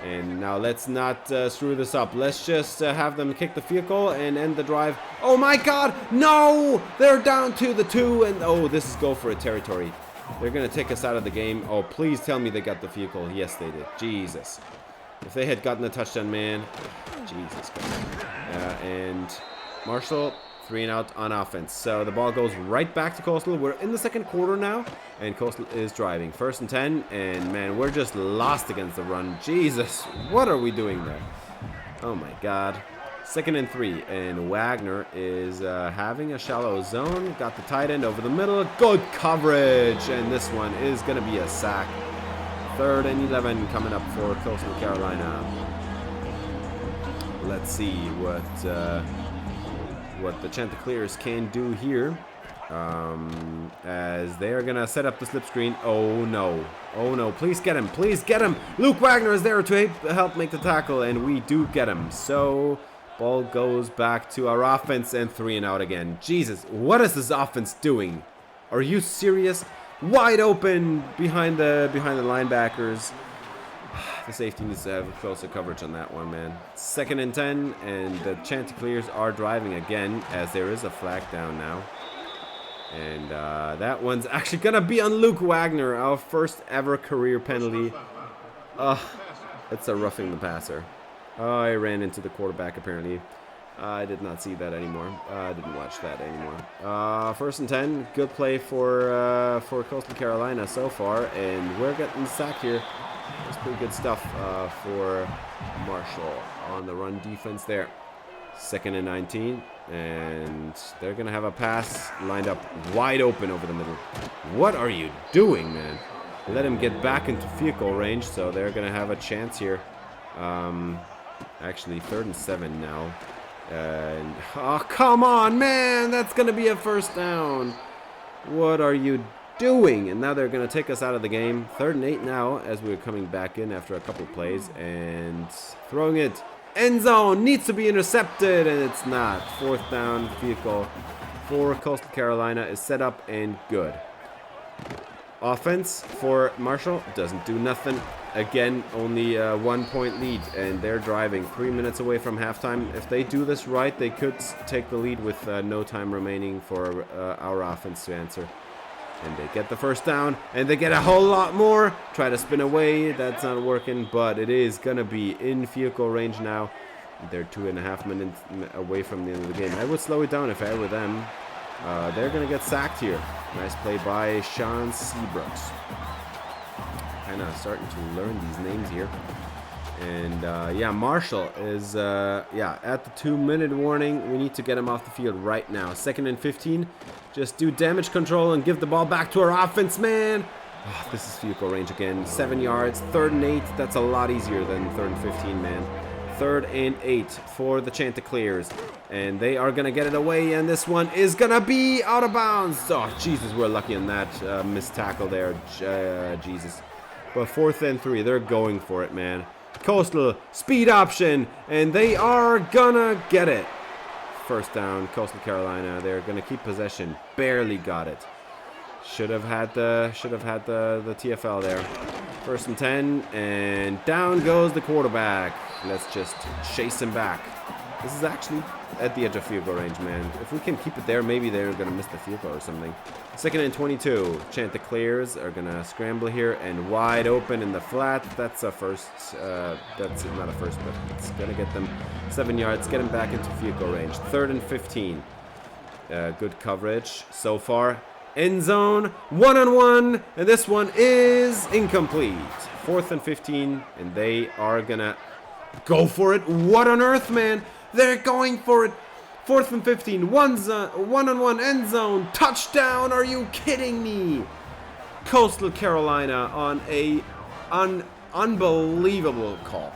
And now let's not screw this up. Let's just have them kick the field goal and end the drive. Oh my God, no! They're down to the 2, and oh, this is go for it territory. They're going to take us out of the game. Oh, please tell me they got the field goal. Yes, they did. Jesus. If they had gotten a touchdown, man. Jesus Christ. And Marshall, 3 and out on offense. So the ball goes right back to Coastal. We're in the second quarter now, and Coastal is driving. 1st and 10, and man, we're just lost against the run. Jesus, what are we doing there? Oh my God. 2nd and 3, and Wagner is having a shallow zone. Got the tight end over the middle. Good coverage, and this one is going to be a sack. 3rd and 11 coming up for Coastal Carolina. Let's see what the Chanticleers can do here, as they are going to set up the slip screen. Oh no, oh no, please get him, please get him. Luke Wagner is there to help make the tackle, and we do get him. So ball goes back to our offense, and 3 and out again. Jesus, what is this offense doing? Are you serious? Wide open behind the linebackers. The safety needs to have closer coverage on that one, man. 2nd and 10, and the Chanticleers are driving again, as there is a flag down now. And that one's actually gonna be on Luke Wagner, our first ever career penalty. It's a roughing the passer. Oh, I ran into the quarterback apparently. I did not see that anymore. I didn't watch that anymore. 1st and 10, good play for Coastal Carolina so far, and we're getting sacked here. That's pretty good stuff for Marshall on the run defense there. 2nd and 19, and they're gonna have a pass lined up wide open over the middle. What are you doing, man? Let him get back into field goal range, so they're gonna have a chance here. Actually, 3rd and 7 now. And oh, come on, man! That's gonna be a 1st down. What are you doing? And now they're gonna take us out of the game. 3rd and 8 now, as we're coming back in after a couple plays, and throwing it. End zone needs to be intercepted, and it's not. 4th down, field goal for Coastal Carolina is set up and good. Offense for Marshall doesn't do nothing. Again, only a 1-point lead, and they're driving 3 minutes away from halftime. If they do this right, they could take the lead with no time remaining for our offense to answer. And they get the 1st down, and they get a whole lot more. Try to spin away, that's not working, but it is gonna be in field goal range now. They're 2.5 minutes away from the end of the game. I would slow it down if I were them. They're gonna get sacked here. Nice play by Sean Seabrooks. Kind of starting to learn these names here. And yeah, Marshall is at the 2-minute warning. We need to get him off the field right now. 2nd and 15. Just do damage control and give the ball back to our offense, man. Oh, this is field goal range again. 7 yards. 3rd and 8. That's a lot easier than 3rd and 15, man. 3rd and 8 for the Chanticleers. And they are going to get it away, and this one is going to be out of bounds. Oh, Jesus, we're lucky on that missed tackle there. Jesus. But 4th and 3, they're going for it, man. Coastal, speed option, and they are gonna get it. 1st down, Coastal Carolina. They're gonna keep possession. Barely got it. Should have had the TFL there. 1st and 10, and down goes the quarterback. Let's just chase him back. This is actually at the edge of field goal range, man. If we can keep it there, maybe they're gonna miss the field goal or something. 2nd and 22. Chanticleers are gonna scramble here, and wide open in the flat. That's a 1st. That's not a 1st, but it's gonna get them 7 yards. Get them back into field goal range. 3rd and 15. Good coverage so far. End zone, 1-on-1, and this one is incomplete. 4th and 15, and they are gonna go for it. What on earth, man? They're going for it. 4th and 15, 1-on-1 end zone, touchdown. Are you kidding me? Coastal Carolina on a unbelievable call.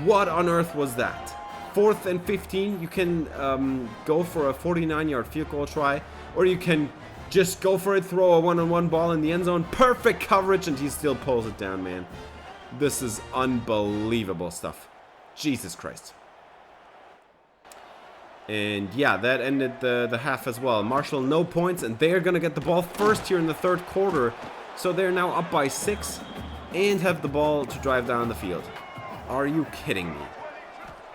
What on earth was that? 4th and 15, you can go for a 49-yard field goal try, or you can just go for it, throw a 1-on-1 ball in the end zone. Perfect coverage, and he still pulls it down, man. This is unbelievable stuff. Jesus Christ. And yeah, that ended the half as well. Marshall, no points, and they're going to get the ball first here in the third quarter. So they're now up by 6 and have the ball to drive down the field. Are you kidding me?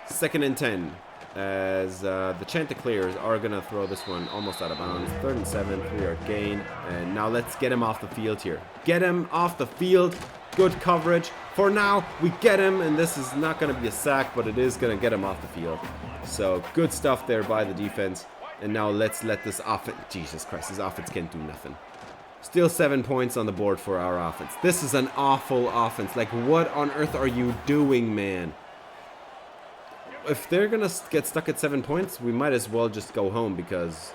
2nd and 10 as the Chanticleers are going to throw this one almost out of bounds. 3rd and 7, 3-yard gain. And now let's get him off the field here. Get him off the field. Good coverage. For now, we get him, and this is not going to be a sack, but it is going to get him off the field. So good stuff there by the defense. And now let's let this offense... Jesus Christ, this offense can't do nothing. Still 7 points on the board for our offense. This is an awful offense. Like, what on earth are you doing, man? If they're going to get stuck at 7 points, we might as well just go home because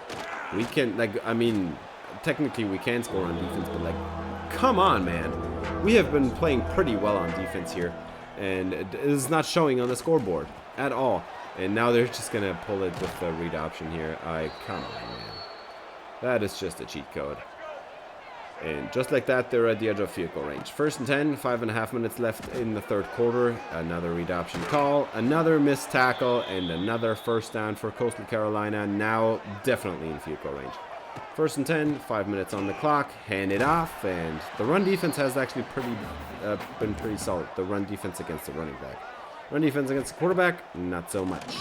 we can, like, I mean, technically we can score on defense, but, like, come on, man. We have been playing pretty well on defense here, and it is not showing on the scoreboard at all. And now they're just going to pull it with the read option here. Come on, man. That is just a cheat code. And just like that, they're at the edge of field goal range. 1st and 10, 5.5 minutes left in the third quarter. Another read option call, another missed tackle, and another first down for Coastal Carolina. Now definitely in field goal range. 1st and 10, 5 minutes on the clock. Hand it off, and the run defense has actually been pretty solid. The run defense against the running back. Run defense against the quarterback, not so much.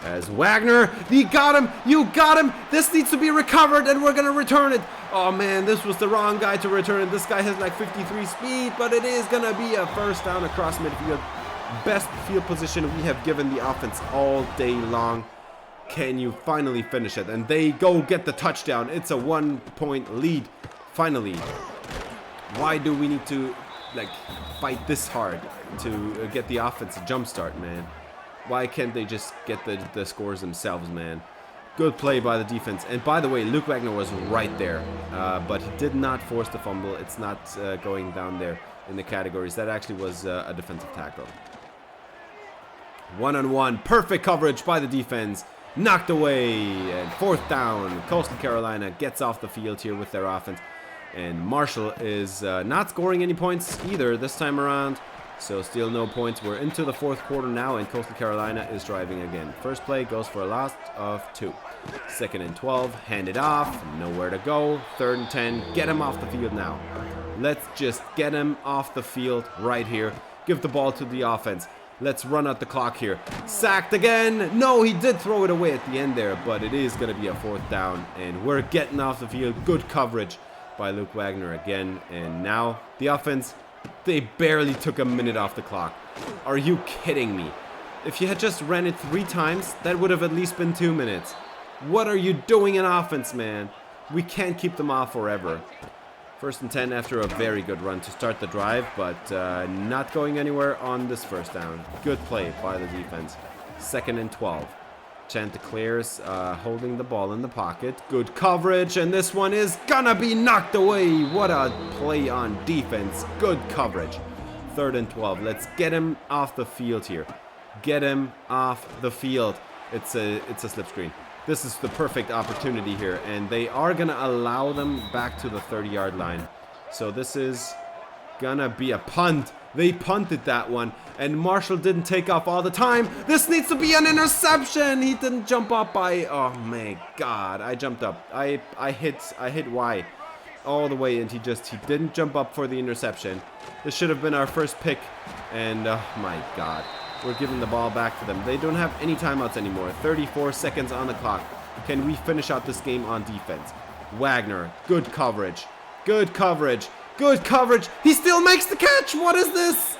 As Wagner, you got him, this needs to be recovered, and we're going to return it. Oh man, this was the wrong guy to return it. This guy has like 53 speed, but it is going to be a first down across midfield. Best field position we have given the offense all day long. Can you finally finish it? And they go get the touchdown. It's a 1-point lead, finally. Why do we need to like fight this hard to get the offense a jump start, man? Why can't they just get the scores themselves, man? Good play by the defense. And by the way, Luke Wagner was right there, but he did not force the fumble. It's not going down there in the categories. That actually was a defensive tackle. 1-on-1, perfect coverage by the defense. Knocked away, and 4th down. Coastal Carolina gets off the field here with their offense. And Marshall is not scoring any points either this time around. So still no points. We're into the 4th quarter now, and Coastal Carolina is driving again. First play goes for a loss of 2. 2nd and 12, hand it off, nowhere to go. 3rd and 10, get him off the field now. Let's just get him off the field right here. Give the ball to the offense. Let's run out the clock here. Sacked again. No, he did throw it away at the end there, but it is going to be a 4th down, and we're getting off the field. Good coverage by Luke Wagner again, and now the offense... They barely took a minute off the clock. Are you kidding me? If you had just ran it 3 times, that would have at least been 2 minutes. What are you doing in offense, man? We can't keep them off forever. 1st and 10 after a very good run to start the drive, but not going anywhere on this first down. Good play by the defense. 2nd and 12. Chanticleers holding the ball in the pocket. Good coverage, and this one is gonna be knocked away. What a play on defense. Good coverage. 3rd and 12. Let's get him off the field here. Get him off the field. It's a slip screen. This is the perfect opportunity here, and they are gonna allow them back to the 30-yard line. So this is gonna be a punt. They punted that one, and Marshall didn't take off all the time. This needs to be an interception. He didn't jump up by... Oh my God! I jumped up. I hit Y all the way, and he didn't jump up for the interception. This should have been our first pick, and oh my God, we're giving the ball back to them. They don't have any timeouts anymore. 34 seconds on the clock. Can we finish out this game on defense? Wagner, good coverage. Good coverage. Good coverage. He still makes the catch. What is this?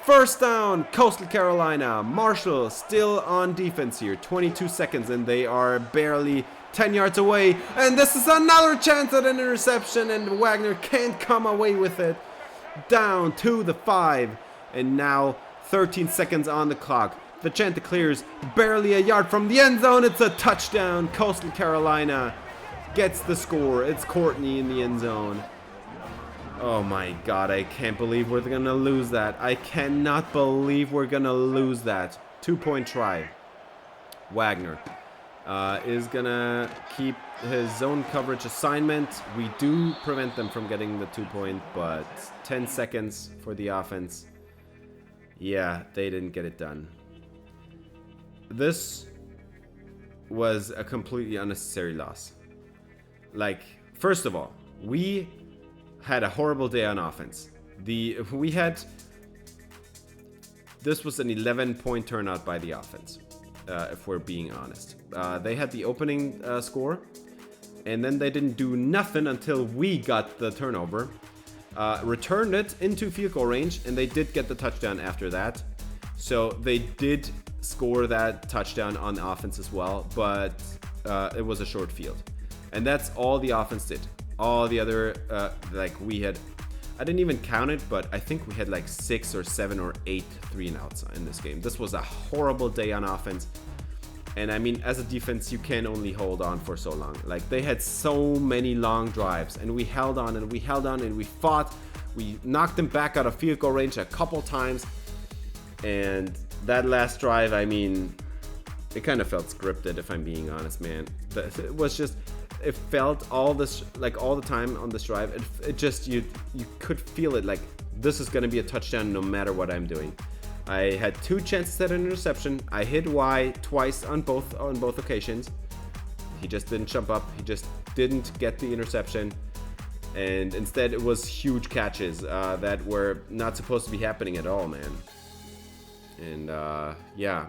First down, Coastal Carolina. Marshall still on defense here. 22 seconds, and they are barely 10 yards away. And this is another chance at an interception, and Wagner can't come away with it. Down to the 5. And now 13 seconds on the clock. The Chanticleers barely a yard from the end zone. It's a touchdown. Coastal Carolina gets the score. It's Courtney in the end zone. Oh my God, I can't believe we're gonna lose that. I cannot believe we're gonna lose that. 2-point try. Wagner is gonna keep his zone coverage assignment. We do prevent them from getting the 2-point, but 10 seconds for the offense. Yeah, they didn't get it done. This was a completely unnecessary loss. Like, first of all, we had a horrible day on offense. This was an 11-point turnout by the offense, if we're being honest. They had the opening score, and then they didn't do nothing until we got the turnover. Returned it into field goal range, and they did get the touchdown after that. So they did score that touchdown on offense as well, but it was a short field. And that's all the offense did. All the other, I didn't even count it, but I think we had like 6 or 7 or 8 3-and-outs in this game. This was a horrible day on offense. And I mean, as a defense, you can only hold on for so long. Like, they had so many long drives, and we held on and we held on and we fought. We knocked them back out of field goal range a couple times. And that last drive, I mean, it kind of felt scripted, if I'm being honest, man. It was just, it felt all the time on this drive. It just, you could feel it, like, this is going to be a touchdown no matter what I'm doing. I had 2 chances at an interception. I hit Y twice on both occasions. He just didn't jump up. He just didn't get the interception. And instead, it was huge catches that were not supposed to be happening at all, man. And yeah,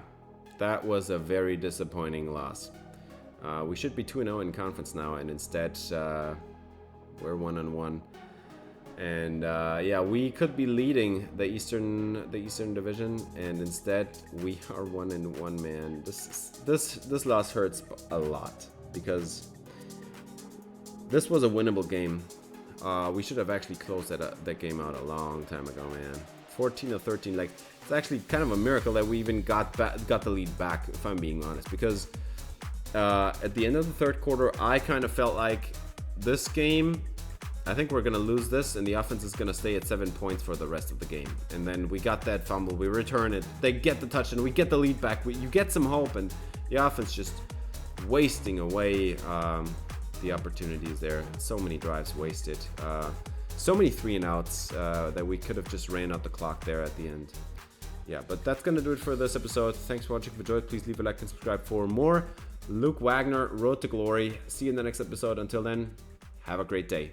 that was a very disappointing loss. We should be 2-0 in conference now, and instead we're 1-1. And yeah, we could be leading the Eastern Division, and instead we are 1-1, man. This loss hurts a lot because this was a winnable game. We should have actually closed that game out a long time ago, man. 14-13, like, it's actually kind of a miracle that we even got the lead back, if I'm being honest, because at the end of the third quarter, I kind of felt like this game, I think we're going to lose this, and the offense is going to stay at 7 points for the rest of the game. And then we got that fumble, we return it, they get the touchdown, we get the lead back, you get some hope, and the offense just wasting away the opportunities there. So many drives wasted. So many 3-and-outs that we could have just ran out the clock there at the end. Yeah, but that's going to do it for this episode. Thanks for watching. If you enjoyed, please leave a like and subscribe for more Luke Wagner, Road to Glory. See you in the next episode. Until then, have a great day.